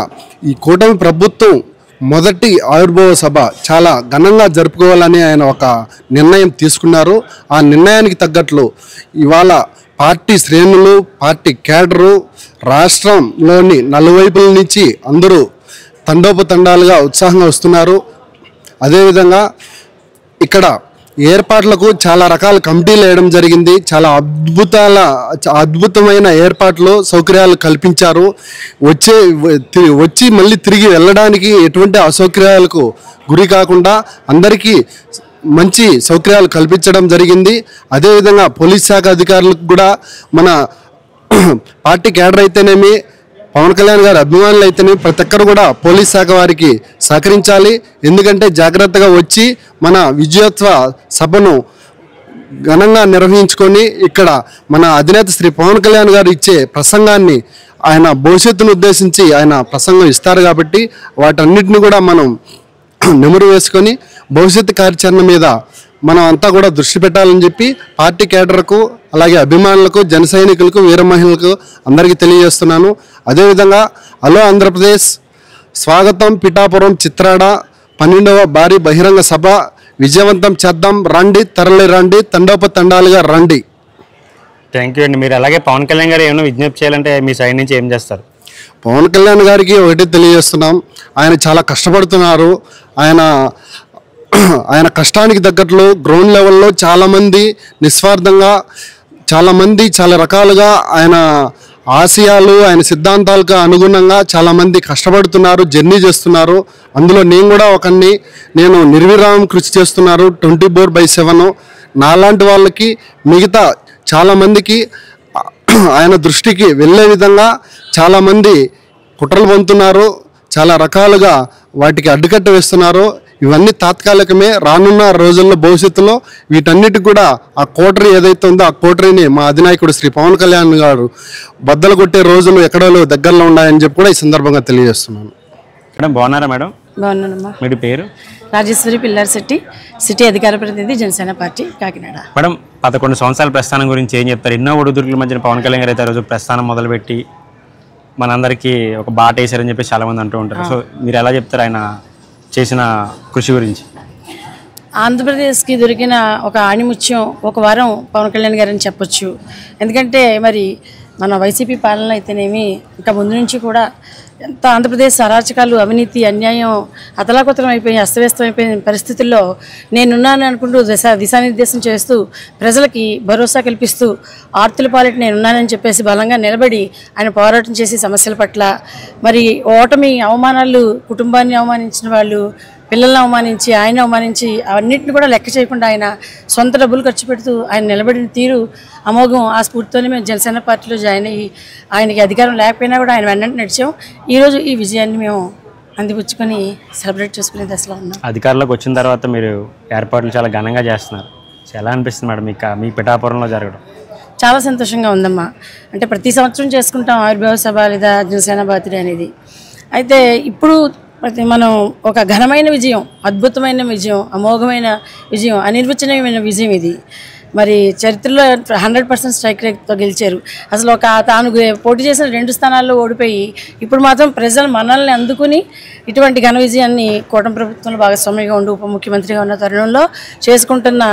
ఈ కూటమి ప్రభుత్వం మొదటి ఆవిర్భావ సభ చాలా ఘనంగా జరుపుకోవాలని ఆయన ఒక నిర్ణయం తీసుకున్నారు. ఆ నిర్ణయానికి తగ్గట్లు ఇవాళ పార్టీ శ్రేణులు, పార్టీ కేడరు, రాష్ట్రంలోని నలువైపుల నుంచి అందరూ తండోపతండాలుగా ఉత్సాహంగా వస్తున్నారు. అదేవిధంగా ఇక్కడ ఏర్పాట్లకు చాలా రకాల కమిటీలు వేయడం జరిగింది. చాలా అద్భుతమైన ఏర్పాట్లు, సౌకర్యాలు కల్పించారు. వచ్చి మళ్ళీ తిరిగి వెళ్ళడానికి ఎటువంటి అసౌకర్యాలకు గురి కాకుండా అందరికీ మంచి సౌకర్యాలు కల్పించడం జరిగింది. అదేవిధంగా పోలీస్ శాఖ అధికారులకు కూడా మన పార్టీ కేడర్ అయితేనేమి, పవన్ కళ్యాణ్ గారి అభిమానులు అయితేనే ప్రతి ఒక్కరు కూడా పోలీస్ శాఖ వారికి సహకరించాలి. ఎందుకంటే జాగ్రత్తగా వచ్చి మన విజయోత్సవ సభను ఘనంగా నిర్వహించుకొని ఇక్కడ మన అధినేత శ్రీ పవన్ కళ్యాణ్ గారు ఇచ్చే ప్రసంగాన్ని ఆయన భవిష్యత్తును ఉద్దేశించి ఆయన ప్రసంగం ఇస్తారు. కాబట్టి వాటన్నిటిని కూడా మనం నెమరు వేసుకొని భవిష్యత్తు కార్యాచరణ మీద మనం అంతా కూడా దృష్టి పెట్టాలని చెప్పి పార్టీ కేడర్కు, అలాగే అభిమానులకు, జన సైనికులకు, వీర మహిళలకు అందరికీ తెలియజేస్తున్నాను. అదేవిధంగా హలో ఆంధ్రప్రదేశ్, స్వాగతం పిఠాపురం చిత్రాడ 12వ భారీ బహిరంగ సభ విజయవంతం చేద్దాం, రండి, తరలి రండి, తండోపతండాలుగా రండి. థ్యాంక్ యూ అండి. మీరు అలాగే పవన్ కళ్యాణ్ గారు ఏమైనా విజ్ఞప్తి చేయాలంటే మీ సైడ్ నుంచి ఏం చేస్తారు? పవన్ కళ్యాణ్ గారికి ఒకటి తెలియజేస్తున్నాం, ఆయన చాలా కష్టపడుతున్నారు. ఆయన కష్టానికి తగ్గట్లు గ్రౌండ్ లెవెల్లో చాలామంది నిస్వార్థంగా, చాలామంది చాలా రకాలుగా ఆయన ఆశయాలు, ఆయన సిద్ధాంతాలకు అనుగుణంగా చాలామంది కష్టపడుతున్నారు, జర్నీ చేస్తున్నారు. అందులో నేను కూడా ఒకరిని. నేను నిర్విరామం కృషి చేస్తున్నారు 24/7. నాలాంటి వాళ్ళకి, మిగతా చాలామందికి ఆయన దృష్టికి వెళ్ళే విధంగా చాలామంది కుట్రలు పొందుతున్నారు, చాలా రకాలుగా వాటికి అడ్డుకట్ట వేస్తున్నారు. ఇవన్నీ తాత్కాలికమే. రానున్న రోజుల్లో భవిష్యత్తులో వీటన్నిటికి కూడా ఆ కోటరీ ఏదైతే ఉందో ఆ కోటరీని మా అధినాయకుడు శ్రీ పవన్ కళ్యాణ్ గారు బద్దలు కొట్టే రోజులు ఎక్కడో దగ్గరలో ఉన్నాయని చెప్పి కూడా ఈ సందర్భంగా తెలియజేస్తున్నాను. మేడం బాగున్నారా? మేడం బాగున్నానమ్మా. మీ పేరు? రాజేశ్వరి పిల్లారి సిటీ అధికార ప్రతినిధి, జనసేన పార్టీ, కాకినాడ. మేడం 11 సంవత్సరాల ప్రస్థానం గురించి ఏం చెప్తారు? ఎన్నో ఒడిదుడుకుల మధ్యన పవన్ కళ్యాణ్ గారు అయితే ఆ రోజు ప్రస్థానం మొదలుపెట్టి మనందరికీ ఒక బాట వేసారని చెప్పి చాలామంది అంటూ ఉంటారు. సో మీరు ఎలా చెప్తారు ఆయన చేసిన కృషి గురించి? ఆంధ్రప్రదేశ్కి దొరికిన ఒక ఆణిముత్యం, ఒక వారం పవన్ కళ్యాణ్ గారని చెప్పొచ్చు. ఎందుకంటే మరి మన వైసీపీ పాలన అయితేనేమి, ఇంకా ముందు నుంచి కూడా ఎంత ఆంధ్రప్రదేశ్ అరాచకాలు, అవినీతి, అన్యాయం అతలాకుతలం అయిపోయి అస్తవ్యస్తం అయిపోయిన పరిస్థితుల్లో నేనున్నాను అనుకుంటూ దిశానిర్దేశం చేస్తూ ప్రజలకి భరోసా కల్పిస్తూ ఆర్తుల పాలిట నేనున్నానని చెప్పేసి బలంగా నిలబడి ఆయన పోరాటం చేసి సమస్యల పట్ల, మరి ఓటమి అవమానాలు, కుటుంబాన్ని అవమానించిన వాళ్ళు, పిల్లల్ని అవమానించి, ఆయన అవమానించి అవన్నింటిని కూడా లెక్క చేయకుండా ఆయన సొంత డబ్బులు ఖర్చు పెడుతూ ఆయన నిలబడిన తీరు అమోఘం. ఆ స్ఫూర్తితోనే మేము జనసేన పార్టీలో జాయిన్ అయ్యి ఆయనకి అధికారం లేకపోయినా కూడా ఆయన వెంటనే నడిచాం. ఈరోజు ఈ విజయాన్ని మేము అందిపుచ్చుకొని సెలబ్రేట్ చేసుకునే దశలో ఉన్నాం. అధికారంలోకి వచ్చిన తర్వాత మీరు ఏర్పాట్లు చాలా ఘనంగా చేస్తున్నారు. ఎలా అనిపిస్తుంది మేడం మీకు మీ పిఠాపురంలో జరగడం? చాలా సంతోషంగా ఉందమ్మా. అంటే ప్రతి సంవత్సరం చేసుకుంటాం ఆవిర్భావ సభ లేదా జనసేన బర్త్డే అనేది. అయితే ఇప్పుడు మనం ఒక ఘనమైన విజయం, అద్భుతమైన విజయం, అమోఘమైన విజయం, అనిర్వచనీయమైన విజయం ఇది. మరి చరిత్రలో 100% స్ట్రైక్ రేట్తో గెలిచారు. అసలు తాను పోటీ చేసిన 2 స్థానాల్లో ఓడిపోయి ఇప్పుడు మాత్రం ప్రజలు మనల్ని అందుకుని ఇటువంటి ఘన విజయాన్ని కూటమి ప్రభుత్వంలో భాగస్వామిగా ఉండి ఉప ముఖ్యమంత్రిగా ఉన్న తరుణంలో చేసుకుంటున్న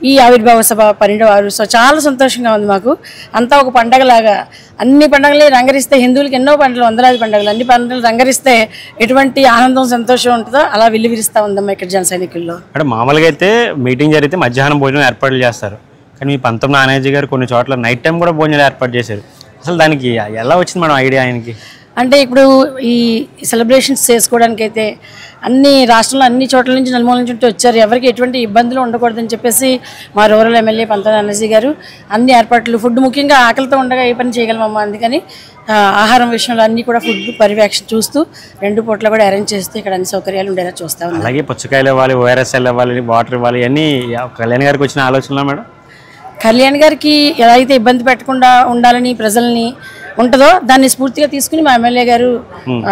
ఈ ఆవిర్భావ సభ 12వ ఆవిర్భావ చాలా సంతోషంగా ఉంది మాకు. అంతా ఒక పండగలాగా, అన్ని పండుగలే రంగరిస్తే, హిందువులకి ఎన్నో పండుగలు, వందలాది పండుగలు, అన్ని పండుగలు రంగరిస్తే ఎటువంటి ఆనందం, సంతోషం ఉంటుందో అలా విల్లువిరుస్తూ ఉందమ్మా ఇక్కడ జన సైనికుల్లో. అంటే మామూలుగా అయితే మీటింగ్ జరిగితే మధ్యాహ్నం భోజనం ఏర్పాట్లు చేస్తారు, కానీ మీ పంతొమ్మిది నానాజీ గారు కొన్ని చోట్ల నైట్ టైం కూడా భోజనాలు ఏర్పాటు చేశారు. అసలు దానికి ఎలా వచ్చింది మేడం ఐడియా ఆయనకి? అంటే ఇప్పుడు ఈ సెలబ్రేషన్స్ చేసుకోవడానికైతే అన్ని రాష్ట్రంలో అన్ని చోట్ల నుంచి నలుమూల నుంచి వచ్చారు. ఎవరికి ఎటువంటి ఇబ్బందులు ఉండకూడదని చెప్పేసి మా రూరల్ ఎమ్మెల్యే పంతన అన్నజీ గారు అన్ని ఏర్పాట్లు, ఫుడ్ ముఖ్యంగా ఆకలితో ఉండగా ఏ పని చేయగలమమ్మా, అందుకని ఆహారం విషయంలో అన్ని కూడా ఫుడ్ పర్యవేక్షణ చూస్తూ 2 పూట్ల కూడా అరేంజ్ చేస్తూ ఇక్కడ అన్ని సౌకర్యాలు ఉండేలా చూస్తా ఉన్నాం. అలాగే పుచ్చకాయలు ఇవ్వాలి, ఓఆర్ఎస్ఎల్ ఇవ్వాలి, వాటర్ ఇవ్వాలి, అన్నీ కళ్యాణ్ గారికి వచ్చిన ఆలోచనలా మేడం? కళ్యాణ్ గారికి ఎలా అయితే ఇబ్బంది పెట్టకుండా ఉండాలని ప్రజల్ని ఉంటుందో దాన్ని స్ఫూర్తిగా తీసుకుని మా ఎమ్మెల్యే గారు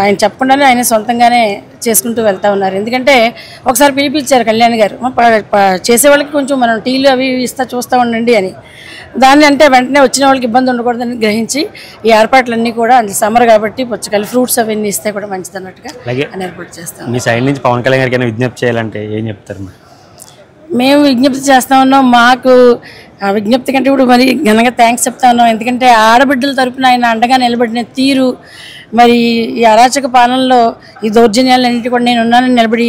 ఆయన చెప్పకుండానే ఆయన సొంతంగానే చేసుకుంటూ వెళ్తూ ఉన్నారు. ఎందుకంటే ఒకసారి పిలిపించారు కళ్యాణ్ గారు, చేసేవాళ్ళకి కొంచెం మనం టీలు అవి ఇస్తా చూస్తూ ఉండండి అని. దాన్ని అంటే వెంటనే వచ్చిన వాళ్ళకి ఇబ్బంది ఉండకూడదని గ్రహించి ఈ ఏర్పాట్లన్నీ కూడా సమ్మర్ కాబట్టి పుచ్చకాయలు, ఫ్రూట్స్ అవన్నీ ఇస్తే కూడా మంచిది అన్నట్టుగా అని ఏర్పాటు చేస్తాం. మీ సైడ్ నుంచి పవన్ కళ్యాణ్ గారికి విజ్ఞప్తి చేయాలంటే ఏం చెప్తారు? మేము విజ్ఞప్తి చేస్తా ఉన్నాం. మాకు విజ్ఞప్తి కంటే ఇప్పుడు మరి ఘనంగా థ్యాంక్స్ చెప్తా ఉన్నాం. ఎందుకంటే ఆడబిడ్డల తరపున ఆయన అండగా నిలబడిన తీరు, మరి ఈ అరాచక పాలనలో ఈ దౌర్జన్యాలన్నింటి కూడా నేను ఉన్నానని నిలబడి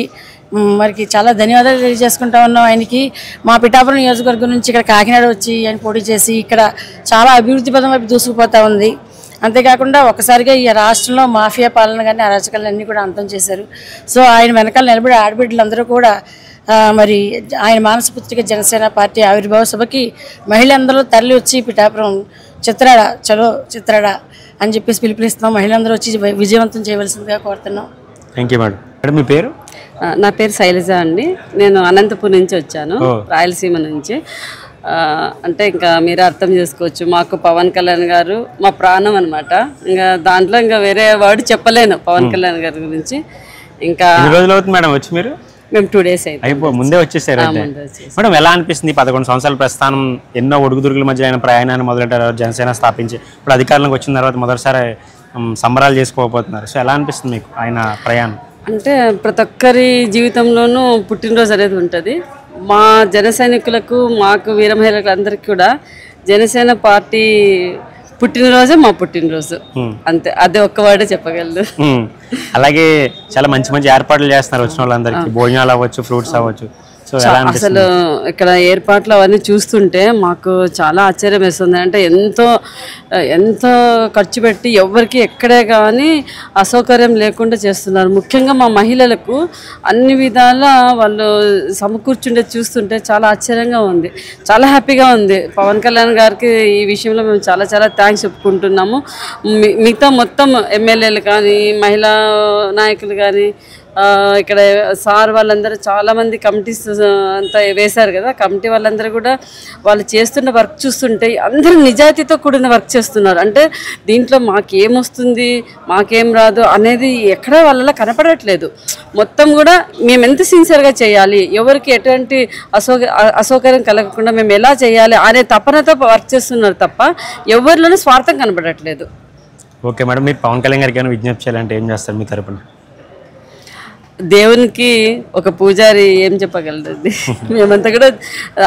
మరికి చాలా ధన్యవాదాలు తెలియజేసుకుంటా ఉన్నాం ఆయనకి. మా పిఠాపురం నియోజకవర్గం నుంచి ఇక్కడ కాకినాడ వచ్చి ఆయన పోటీ చేసి ఇక్కడ చాలా అభివృద్ధి పదం వైపు దూసుకుపోతూ ఉంది. అంతేకాకుండా ఒక్కసారిగా ఈ రాష్ట్రంలో మాఫియా పాలన కానీ అరాచకాలన్నీ కూడా అంతం చేశారు. సో ఆయన వెనకాల నిలబడి ఆడబిడ్డలందరూ కూడా మరి ఆయన మానసపుత్రిక జనసేన పార్టీ ఆవిర్భావ సభకి మహిళలందరూ తరలి వచ్చి పిఠాపురం చిత్రాడ చలో చిత్రాడ అని చెప్పేసి పిలుపునిస్తున్నాం. మహిళలందరూ వచ్చి విజయవంతం చేయవలసిందిగా కోరుతున్నాం. Thank you madam. మేడం మీ పేరు? నా పేరు శైలజ అండి. నేను అనంతపూర్ నుంచి వచ్చాను, రాయలసీమ నుంచి. అంటే ఇంకా మీరే అర్థం చేసుకోవచ్చు, మాకు పవన్ కళ్యాణ్ గారు మా ప్రాణం అనమాట. ఇంకా దాంట్లో ఇంకా వేరే వర్డ్ చెప్పలేను పవన్ కళ్యాణ్ గారి గురించి. ఇంకా ఎన్ని రోజులు అవుతుంది మేడం వచ్చి మీరు? మేము 2 days ముందే వచ్చేసారు. మేడం ఎలా అనిపిస్తుంది? 11 సంవత్సరాల ప్రస్థానం, ఎన్నో ఒడుగుదురుగుల మధ్య ఆయన ప్రయాణాన్ని మొదలెట్టారు, జనసేన స్థాపించి ఇప్పుడు అధికారంలోకి వచ్చిన తర్వాత మొదటిసారి సంబరాలు చేసుకోకపోతున్నారు. సో ఎలా అనిపిస్తుంది మీకు ఆయన ప్రయాణం? అంటే ప్రతి ఒక్కరి జీవితంలోనూ పుట్టినరోజు అనేది ఉంటుంది. మా జన సైనికులకు, మాకు వీర మహిళలకు అందరికీ కూడా జనసేన పార్టీ పుట్టినరోజే మా పుట్టినరోజు, అంతే. అదే ఒక్క వర్డే చెప్పగలదు. అలాగే చాలా మంచి మంచి ఏర్పాట్లు చేస్తున్నారు వచ్చిన వాళ్ళందరికీ, భోజనాలు అవ్వచ్చు, ఫ్రూట్స్ అవ్వచ్చు. అసలు ఇక్కడ ఏర్పాట్లు అవన్నీ చూస్తుంటే మాకు చాలా ఆశ్చర్యం వేస్తుంది. అంటే ఎంతో ఖర్చు పెట్టి ఎవరికి ఎక్కడే కానీ అసౌకర్యం లేకుండా చేస్తున్నారు. ముఖ్యంగా మా మహిళలకు అన్ని విధాల వాళ్ళు సమకూర్చుండే చూస్తుంటే చాలా ఆశ్చర్యంగా ఉంది, చాలా హ్యాపీగా ఉంది. పవన్ కళ్యాణ్ గారికి ఈ విషయంలో మేము చాలా చాలా థ్యాంక్స్ చెప్పుకుంటున్నాము. మిగతా మొత్తం ఎమ్మెల్యేలు కానీ, మహిళా నాయకులు కానీ, ఇక్కడ సార్ వాళ్ళందరూ చాలామంది కమిటీస్ అంతా వేశారు కదా, కమిటీ వాళ్ళందరూ కూడా వాళ్ళు చేస్తున్న వర్క్ చూస్తుంటే అందరూ నిజాయితీతో కూడిన వర్క్ చేస్తున్నారు. అంటే దీంట్లో మాకేమొస్తుంది, మాకేం రాదు అనేది ఎక్కడ వాళ్ళలో కనపడట్లేదు. మొత్తం కూడా మేము ఎంత సిన్సియర్గా చేయాలి, ఎవరికి ఎటువంటి అసౌకర్యం కలగకుండా మేము ఎలా చేయాలి అనే తపనతో వర్క్ చేస్తున్నారు తప్ప ఎవరిలోనూ స్వార్థం కనపడట్లేదు. ఓకే మేడం, మీరు పవన్ కళ్యాణ్ గారికి ఏమైనా విజ్ఞప్తి చేయాలంటే ఏం చేస్తారు మీ తరపున? దేవునికి ఒక పూజారి ఏం చెప్పగలరండి, మేమంతా కూడా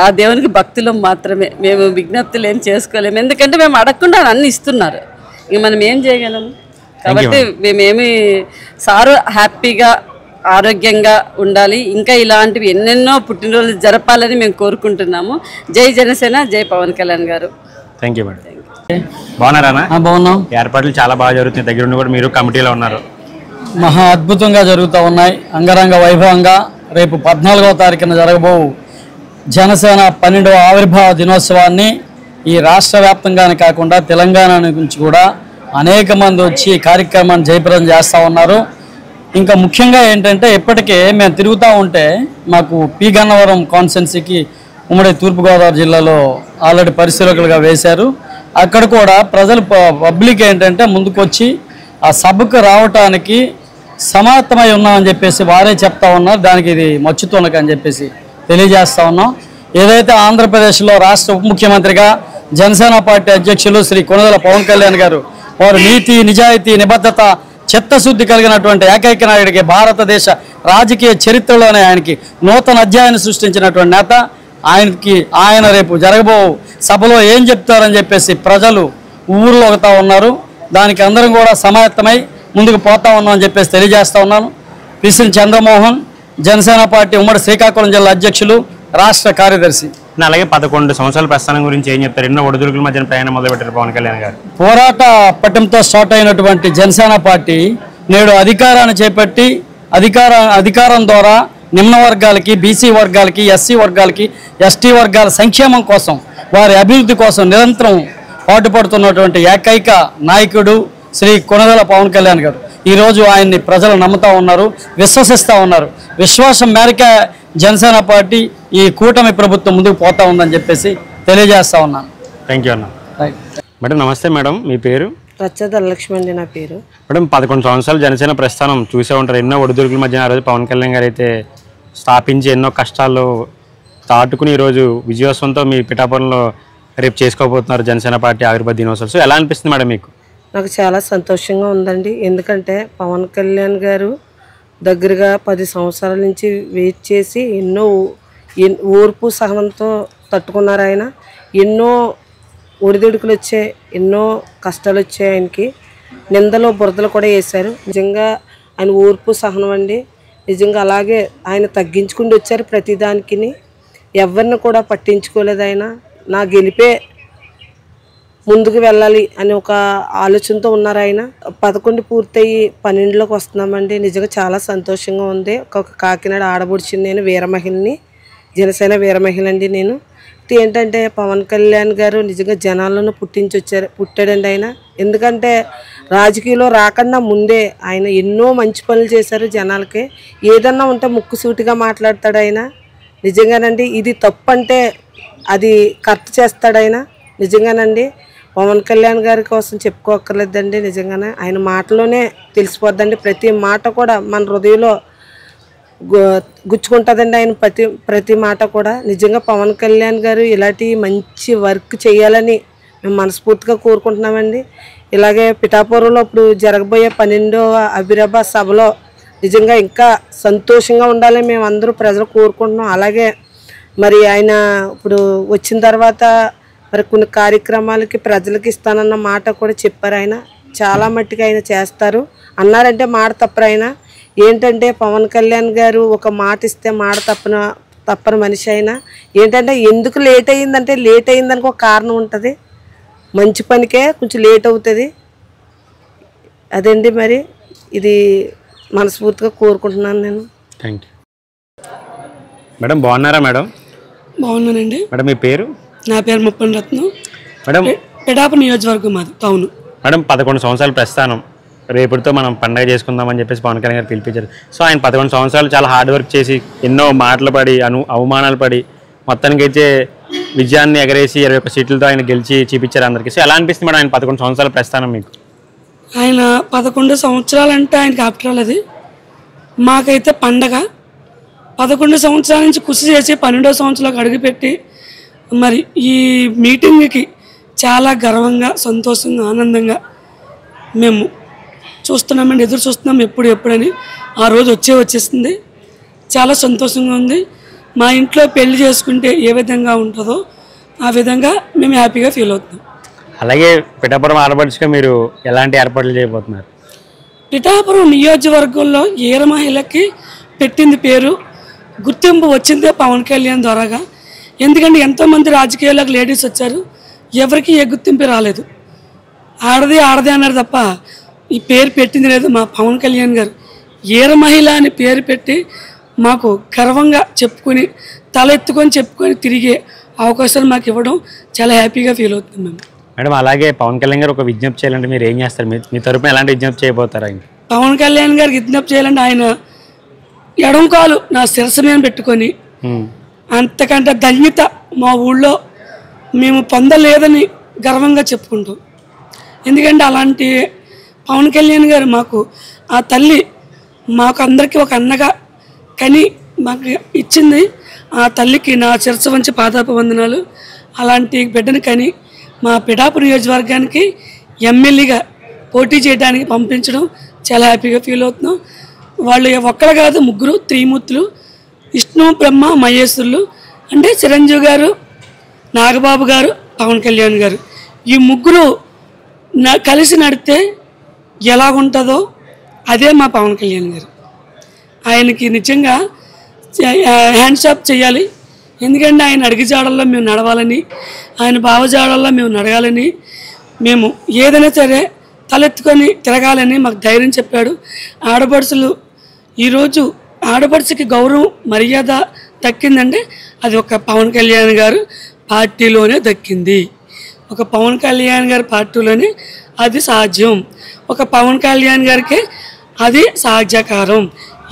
ఆ దేవునికి భక్తులు మాత్రమే, మేము విజ్ఞప్తులు ఏం చేసుకోలేము. ఎందుకంటే మేము అడగకుండా అన్ని ఇస్తున్నారు, ఇక మనం ఏం చేయగలము. కాబట్టి మేమేమి సారు హ్యాపీగా ఆరోగ్యంగా ఉండాలి, ఇంకా ఇలాంటివి ఎన్నెన్నో పుట్టినరోజులు జరపాలని మేము కోరుకుంటున్నాము. జై జనసేన, జై పవన్ కళ్యాణ్ గారు. Thank you madam. బాగున్నారా? బాగున్నాం. ఏర్పాట్లు చాలా బాగా జరుగుతున్నాయి, దగ్గర ఉండి కూడా మీరు కమిటీలో ఉన్నారు. మహా అద్భుతంగా జరుగుతూ ఉన్నాయి, అంగరంగ వైభవంగా. రేపు 14వ తారీఖున జరగబో జనసేన 12వ ఆవిర్భావ దినోత్సవాన్ని ఈ రాష్ట్ర వ్యాప్తంగానే కాకుండా తెలంగాణ నుంచి కూడా అనేక మంది వచ్చి ఈ కార్యక్రమాన్ని జయప్రదం చేస్తూ ఉన్నారు. ఇంకా ముఖ్యంగా ఏంటంటే ఇప్పటికే మేము తిరుగుతూ ఉంటే మాకు పి గన్నవరం కాన్స్టిట్యున్సీకి ఉమ్మడి తూర్పుగోదావరి జిల్లాలో ఆల్రెడీ పరిశీలకులుగా వేశారు. అక్కడ కూడా ప్రజలు పబ్లిక్ ఏంటంటే ముందుకొచ్చి ఆ సభకు రావటానికి సమాయత్తమై ఉన్నామని చెప్పేసి వారే చెప్తా ఉన్నారు. దానికి ఇది మచ్చుతునక అని చెప్పేసి తెలియజేస్తా ఉన్నాం. ఏదైతే ఆంధ్రప్రదేశ్లో రాష్ట్ర ఉప ముఖ్యమంత్రిగా జనసేన పార్టీ అధ్యక్షులు శ్రీ కొణిదెల పవన్ కళ్యాణ్ గారు వారు నీతి, నిజాయితీ, నిబద్ధత, చిత్తశుద్ధి కలిగినటువంటి ఏకైక నాయుడికి భారతదేశ రాజకీయ చరిత్రలోనే ఆయనకి నూతన అధ్యాయాన్ని సృష్టించినటువంటి నేత. ఆయన రేపు జరగబో సభలో ఏం చెప్తారని చెప్పేసి ప్రజలు ఊర్లో ఒకతా ఉన్నారు. దానికి అందరం కూడా సమాయత్తమై ముందుకు పోతా ఉన్నాం అని చెప్పేసి తెలియజేస్తా ఉన్నాను. పిసిని చంద్రమోహన్, జనసేన పార్టీ ఉమ్మడి శ్రీకాకుళం జిల్లా అధ్యక్షులు, రాష్ట్ర కార్యదర్శి. అలాగే 11 సంవత్సరాల ప్రస్థానం గురించి ఏం చెప్తారు? ఎన్నో ఒడిదుడుకుల మధ్యన ప్రయాణం మొదలుపెట్టారు పవన్ కళ్యాణ్ గారు. పోరాట పట్టంతో స్టార్ట్ అయినటువంటి జనసేన పార్టీ నేడు అధికారాన్ని చేపట్టి అధికారం ద్వారా నిమ్న వర్గాలకి, బీసీ వర్గాలకి, ఎస్సీ వర్గాలకి, ఎస్టీ వర్గాల సంక్షేమం కోసం, వారి అభివృద్ధి కోసం నిరంతరం పాటుపడుతున్నటువంటి ఏకైక నాయకుడు శ్రీ కొణిదెల పవన్ కళ్యాణ్ గారు. ఈరోజు ఆయన్ని ప్రజలు నమ్ముతూ ఉన్నారు, విశ్వసిస్తూ ఉన్నారు. విశ్వాసం మేరకే జనసేన పార్టీ ఈ కూటమి ప్రభుత్వం ముందుకు పోతా ఉందని చెప్పేసి తెలియజేస్తా ఉన్నాను. థ్యాంక్ యూ అన్న. మేడం నమస్తే మేడం, మీ పేరు? రచ్చధరలక్ష్మి అండి నా పేరు. మేడం 11 సంవత్సరాలు జనసేన ప్రస్థానం చూసే ఉంటారు. ఎన్నో ఒడిదుడుకుల మధ్య ఆ రోజు పవన్ కళ్యాణ్ గారు అయితే స్థాపించి ఎన్నో కష్టాలు దాటుకుని ఈరోజు విజయోత్సవంతో మీ పిఠాపురంలో రేపు చేసుకోబోతున్నారు జనసేన పార్టీ ఆవిర్భావ దినోత్సవం. సో ఎలా అనిపిస్తుంది మేడం మీకు? నాకు చాలా సంతోషంగా ఉందండి. ఎందుకంటే పవన్ కళ్యాణ్ గారు దగ్గరగా 10 సంవత్సరాల నుంచి వెయిట్ చేసి ఎన్నో ఓర్పు సహనంతో తట్టుకున్నారు. ఆయన ఎన్నో ఒడిదుడుకులు వచ్చాయి, ఎన్నో కష్టాలు వచ్చాయి. ఆయనకి నిందలు బురదలు కూడా వేశారు. నిజంగా ఆయన ఓర్పు సహనం అండి. నిజంగా అలాగే ఆయన తగ్గించుకుంటూ వచ్చారు ప్రతిదానికి. ఎవరిని కూడా పట్టించుకోలేదు. ఆయన నా గెలిపే ముందుకు వెళ్ళాలి అని ఒక ఆలోచనతో ఉన్నారు. ఆయన 11 పూర్తయి 12లోకి వస్తున్నామండి. నిజంగా చాలా సంతోషంగా ఉంది. ఒక కాకినాడ ఆడబొడిచింది నేను, వీరమహిళని, జనసేన వీరమహిళ అండి నేను. ఏంటంటే పవన్ కళ్యాణ్ గారు నిజంగా జనాలను పుట్టాడండి ఆయన. ఎందుకంటే రాజకీయంలో రాకుండా ముందే ఆయన ఎన్నో మంచి పనులు చేశారు జనాలకి. ఏదన్నా ఉంటే ముక్కుసూటిగా మాట్లాడతాడు ఆయన. నిజంగానండి ఇది తప్పు అంటే అది కరెక్ట్ చేస్తాడు ఆయన. నిజంగానండి పవన్ కళ్యాణ్ గారి కోసం చెప్పుకోక్కర్లేదండి. నిజంగానే ఆయన మాటలోనే తెలిసిపోద్దండి. ప్రతి మాట కూడా మన హృదయంలో గుచ్చుకుంటుందండి ఆయన ప్రతి మాట కూడా. నిజంగా పవన్ కళ్యాణ్ గారు ఇలాంటి మంచి వర్క్ చేయాలని మేము మనస్ఫూర్తిగా కోరుకుంటున్నామండి. ఇలాగే పిఠాపురంలో ఇప్పుడు జరగబోయే 12వ ఆవిర్భావ సభలో నిజంగా ఇంకా సంతోషంగా ఉండాలని మేము అందరూ ప్రజలు కోరుకుంటున్నాం. అలాగే మరి ఆయన ఇప్పుడు వచ్చిన తర్వాత మరి కొన్ని కార్యక్రమాలకి ప్రజలకి ఇస్తానన్న మాట కూడా చెప్పారు. ఆయన చాలా మట్టికి ఆయన చేస్తారు అన్నారంటే మాట తప్పరు. ఆయన ఏంటంటే పవన్ కళ్యాణ్ గారు ఒక మాట ఇస్తే మాట తప్పని మనిషి. అయినా ఏంటంటే ఎందుకు లేట్ అయ్యిందంటే లేట్ అయ్యిందానికి ఒక కారణం ఉంటుంది. మంచి పనికే కొంచెం లేట్ అవుతుంది అదండి. మరి ఇది మనస్ఫూర్తిగా కోరుకుంటున్నాను నేను. Thank you madam. బాగున్నారా మేడం? బాగున్నానండి. మేడం మీ పేరు? నా పేరు ముప్పన్ రత్నం. మేడం పిఠాపురం నియోజకవర్గం మాది టౌన్. మేడం 11 సంవత్సరాల ప్రస్థానం రేపటితో మనం పండగ చేసుకుందామని చెప్పేసి పవన్ కళ్యాణ్ గారు పిలిపించారు. సో ఆయన 11 సంవత్సరాలు చాలా హార్డ్ వర్క్ చేసి ఎన్నో మాటలు పడి అవమానాలు పడి మొత్తానికి అయితే విజయాన్ని ఎగరేసి 21 సీట్లతో ఆయన గెలిచి చూపించారు అందరికీ. సో ఎలా అనిపిస్తుంది మేడం ఆయన 11 సంవత్సరాల ప్రస్థానం మీకు? ఆయన 11 సంవత్సరాలు అంటే ఆయనకి ఆప్టరాల్ అది. మాకైతే పండగ. 11 సంవత్సరాల నుంచి కృషి చేసి 12వ సంవత్సరాలకు అడుగుపెట్టి మరి ఈ మీటింగ్కి చాలా గర్వంగా, సంతోషంగా, ఆనందంగా మేము చూస్తున్నామండి. ఎదురు చూస్తున్నాం ఎప్పుడని. ఆ రోజు వచ్చేస్తుంది. చాలా సంతోషంగా ఉంది. మా ఇంట్లో పెళ్లి చేసుకుంటే ఏ విధంగా ఉంటుందో ఆ విధంగా మేము హ్యాపీగా ఫీల్ అవుతున్నాం. అలాగే పిఠాపురం ఆడపడుచుగా మీరు ఎలాంటి ఏర్పాట్లు చేయబోతున్నారు? పిఠాపురం నియోజకవర్గంలో ఏర మహిళకి పెట్టింది పేరు, గుర్తింపు వచ్చిందే పవన్ కళ్యాణ్ ద్వారాగా. ఎందుకంటే ఎంతోమంది రాజకీయాలకు లేడీస్ వచ్చారు, ఎవరికి ఏ గుర్తింపు రాలేదు. ఆడదే అన్నారు తప్ప ఈ పేరు పెట్టింది లేదు. మా పవన్ కళ్యాణ్ గారు ఏర మహిళ అని పేరు పెట్టి మాకు గర్వంగా చెప్పుకొని తల ఎత్తుకొని చెప్పుకొని తిరిగే అవకాశాలు మాకు ఇవ్వడం చాలా హ్యాపీగా ఫీల్ అవుతుంది మేము. మేడం అలాగే పవన్ కళ్యాణ్ గారు ఒక విజ్ఞప్తి చేయాలంటే మీరు ఏం చేస్తారు? మీ తరపున ఎలాంటి విజ్ఞప్తి చేయబోతారు? ఆయన పవన్ కళ్యాణ్ గారికి విజ్ఞప్తి చేయాలంటే ఆయన ఎడం కాలు నా శిరస్సు మీద పెట్టుకొని అంతకంటే ధన్యత మా ఊళ్ళో మేము పొందలేదని గర్వంగా చెప్పుకుంటాం. ఎందుకంటే అలాంటి పవన్ కళ్యాణ్ గారు మాకు ఆ తల్లి మాకు అందరికీ ఒక అన్నగా కని మాకు ఇచ్చింది. ఆ తల్లికి నా శిరస్సు వంచి పాదాభివందనాలు. అలాంటి బిడ్డని కని మా పిఠాపురం నియోజకవర్గానికి ఎమ్మెల్యేగా పోటీ చేయడానికి పంపించడం చాలా హ్యాపీగా ఫీల్ అవుతున్నాం. వాళ్ళు ఒక్కరు కాదు, ముగ్గురు త్రిమూర్తులు, విష్ణు బ్రహ్మ మహేశ్వరులు. అంటే చిరంజీవి గారు, నాగబాబు గారు, పవన్ కళ్యాణ్ గారు, ఈ ముగ్గురు కలిసి నడితే ఎలాగుంటుందో అదే మా పవన్ కళ్యాణ్ గారు. ఆయనకి నిజంగా హ్యాండ్స్ ఆఫ్ చేయాలి. ఎందుకంటే ఆయన అడిగిజాడల్లో మేము నడవాలని, ఆయన భావజాడల్లో మేము నడగాలని, మేము ఏదైనా సరే తలెత్తుకొని తిరగాలని మాకు ధైర్యం చెప్పాడు. ఆడపడుచులు ఈరోజు ఆడపడుచుకి గౌరవం మర్యాద దక్కిందంటే అది ఒక పవన్ కళ్యాణ్ గారు పార్టీలోనే దక్కింది. ఒక పవన్ కళ్యాణ్ గారి పార్టీలోనే అది సాధ్యం. ఒక పవన్ కళ్యాణ్ గారికి అది సాధ్యకారం,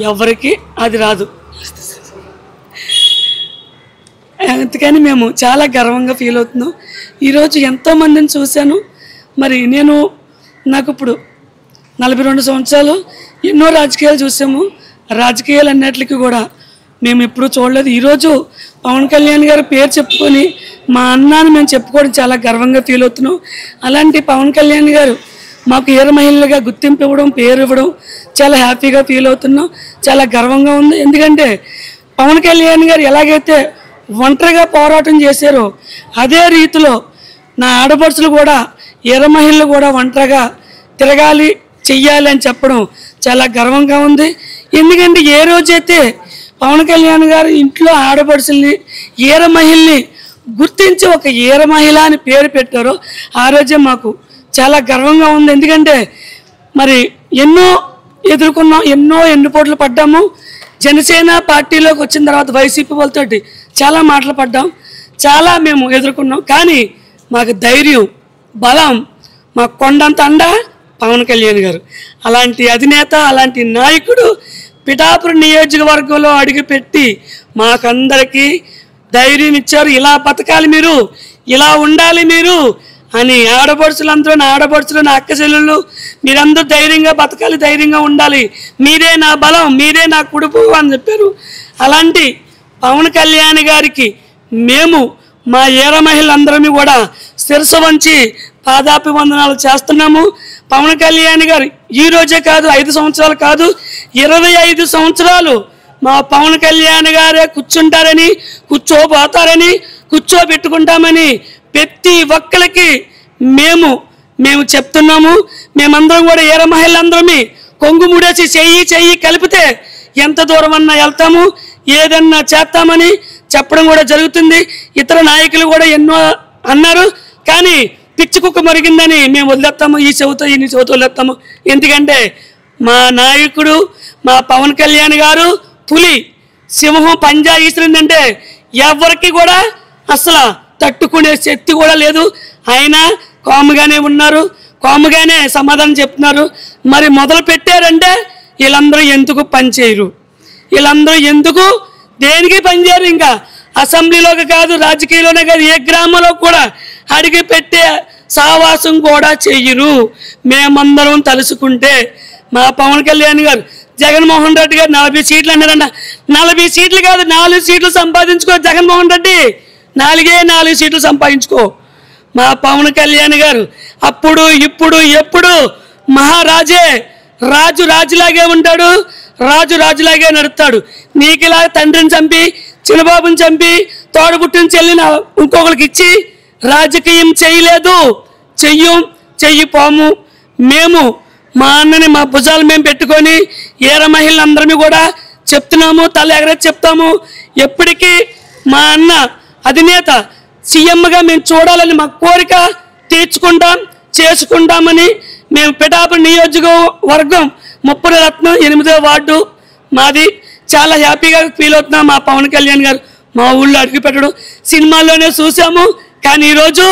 ఎవరికి అది రాదు. అందుకని మేము చాలా గర్వంగా ఫీల్ అవుతున్నాం. ఈరోజు ఎంతోమందిని చూశాను. మరి నాకు ఇప్పుడు 42 సంవత్సరాలు, ఎన్నో రాజకీయాలు చూసాము. రాజకీయాలు అన్నిటికీ కూడా మేము ఎప్పుడూ చూడలేదు. ఈరోజు పవన్ కళ్యాణ్ గారి పేరు చెప్పుకొని మా అన్నాన్ని మేము చెప్పుకోవడం చాలా గర్వంగా ఫీల్ అవుతున్నాం. అలాంటి పవన్ కళ్యాణ్ గారు మాకు వీర మహిళలుగా గుర్తింపు ఇవ్వడం, పేరు ఇవ్వడం చాలా హ్యాపీగా ఫీల్ అవుతున్నాం. చాలా గర్వంగా ఉంది. ఎందుకంటే పవన్ కళ్యాణ్ గారు ఎలాగైతే ఒంటరిగా పోరాటం చేశారో అదే రీతిలో నా ఆడపడుచులు కూడా, వీర మహిళలు కూడా ఒంటరిగా తిరగాలి, చెయ్యాలి అని చెప్పడం చాలా గర్వంగా ఉంది. ఎందుకంటే ఏ రోజైతే పవన్ కళ్యాణ్ గారు ఇంట్లో ఆడపడుచుల్ని, వీర మహిళని గుర్తించి ఒక వీర మహిళ అని పేరు పెట్టారో ఆ రోజే మాకు చాలా గర్వంగా ఉంది. ఎందుకంటే మరి ఎన్నో ఎదుర్కొన్నాం, ఎన్నో ఎన్నుపోట్లు పడ్డాము. జనసేన పార్టీలోకి వచ్చిన తర్వాత వైసీపీ వాళ్ళతో చాలా మాటలు పడ్డాం, చాలా మేము ఎదుర్కొన్నాం. కానీ మాకు ధైర్యం, బలం, మా కొండంత అండ పవన్ కళ్యాణ్ గారు. అలాంటి అధినేత, అలాంటి నాయకుడు పిఠాపురం నియోజకవర్గంలో అడుగుపెట్టి మాకందరికీ ధైర్యం ఇచ్చారు. ఇలా బతకాలి మీరు, ఇలా ఉండాలి మీరు అని ఆడపడుచులందరూ, నా ఆడపడుచులు, నా అక్క చెల్లెళ్ళు మీరందరూ ధైర్యంగా బతకాలి, ధైర్యంగా ఉండాలి, మీరే నా బలం, మీరే నా కుడుపు అని చెప్పారు. అలాంటి పవన్ కళ్యాణ్ గారికి మేము మా వీర మహిళలందరమీ కూడా శిరస్సు వంచి పాదాభివందనాలు చేస్తున్నాము. పవన్ కళ్యాణ్ గారు ఈ రోజే కాదు, 5 సంవత్సరాలు కాదు, 25 సంవత్సరాలు మా పవన్ కళ్యాణ్ గారే కూర్చుంటారని, కూర్చోబోతారని, కూర్చోబెట్టుకుంటామని ప్రతి ఒక్కరికి మేము చెప్తున్నాము. మేమందరం కూడా వీర మహిళలందరమీ కొంగు ముడేసి చెయ్యి కలిపితే ఎంత దూరం అన్నా వెళ్తాము, ఏదన్నా చేస్తామని చెప్పడం కూడా జరుగుతుంది. ఇతర నాయకులు కూడా ఎన్నో అన్నారు, కానీ పిచ్చి కుక్క మరిగిందని మేము వదిలేస్తాము, ఈ చెవితో వదిలేస్తాము. ఎందుకంటే మా నాయకుడు, మా పవన్ కళ్యాణ్ గారు పులి, సింహం పంజా ఈసిరిందంటే ఎవరికి కూడా అసలు తట్టుకునే శక్తి కూడా లేదు. ఆయన కాముగానే ఉన్నారు, కాముగానే సమాధానం చెప్తున్నారు. మరి మొదలు పెట్టారంటే వీళ్ళందరూ ఎందుకు పనిచేయరు, వీళ్ళందరూ ఎందుకు దేనికి పనిచేయరు? ఇంకా అసెంబ్లీలోకి కాదు, రాజకీయాల్లోనే కాదు, ఏ గ్రామంలో కూడా అడిగి పెట్టే సావాసం కూడా చెయ్యరు. మేమందరం తలుసుకుంటే మా పవన్ కళ్యాణ్ గారు, జగన్మోహన్ రెడ్డి గారు 40 సీట్లు అన్నారన్న. 40 సీట్లు కాదు, 4 సీట్లు సంపాదించుకో జగన్మోహన్ రెడ్డి, 4 సీట్లు సంపాదించుకో. మా పవన్ కళ్యాణ్ గారు అప్పుడు ఇప్పుడు ఎప్పుడు మహారాజే, రాజులాగే ఉంటాడు, రాజులాగే నడుస్తాడు. నీకు ఇలా తండ్రిని చంపి, చిన్నబాబుని చంపి, తోడబుట్టిన చెల్లిని ఇంకొకరికి ఇచ్చి రాజకీయం చేయలేదు, చెయ్యిపోము. మేము మా అన్నని మా భుజాలు మేము పెట్టుకొని వీర మహిళలందరినీ కూడా చెప్తున్నాము, తల ఎగరేసి చెప్తాము. ఎప్పటికీ మా అన్న అధినేత సీఎంగా మేము చూడాలని మా కోరిక తీర్చుకుంటాం, చేసుకుంటామని మేము పిఠాపురం నియోజకవర్గం 30 రత్నం 8వ వార్డు మాది. చాలా హ్యాపీగా ఫీల్ అవుతున్నాం. మా పవన్ కళ్యాణ్ గారు మా ఊళ్ళో అడుగుపెట్టడం సినిమాల్లోనే చూసాము, కానీ ఈరోజు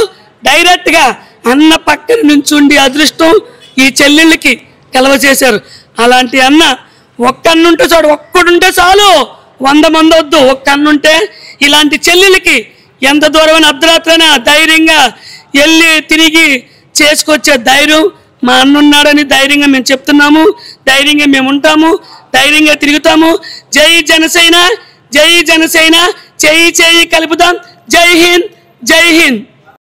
డైరెక్ట్గా అన్న పక్కన నుంచుండి అదృష్టం ఈ చెల్లెళ్ళకి కలవ చేశారు. అలాంటి అన్న ఒక్కన్నుంటే చూడు, ఒక్కడుంటే చాలు, 100 మంది వద్దు, ఒక్క అన్నుంటే ఇలాంటి చెల్లెళ్ళకి ఎంత దూరమైన అర్ధరాత్రైనా ధైర్యంగా వెళ్ళి తిరిగి చేసుకొచ్చే ధైర్యం మా అన్నున్నాడని ధైర్యంగా మేము చెప్తున్నాము. ధైర్యంగా మేము ఉంటాము, ధైర్యంగా తిరుగుతాము. జై జనసేన, జై జనసేన, చెయ్యి కలుపుదాం. జై హింద్, జై హింద్.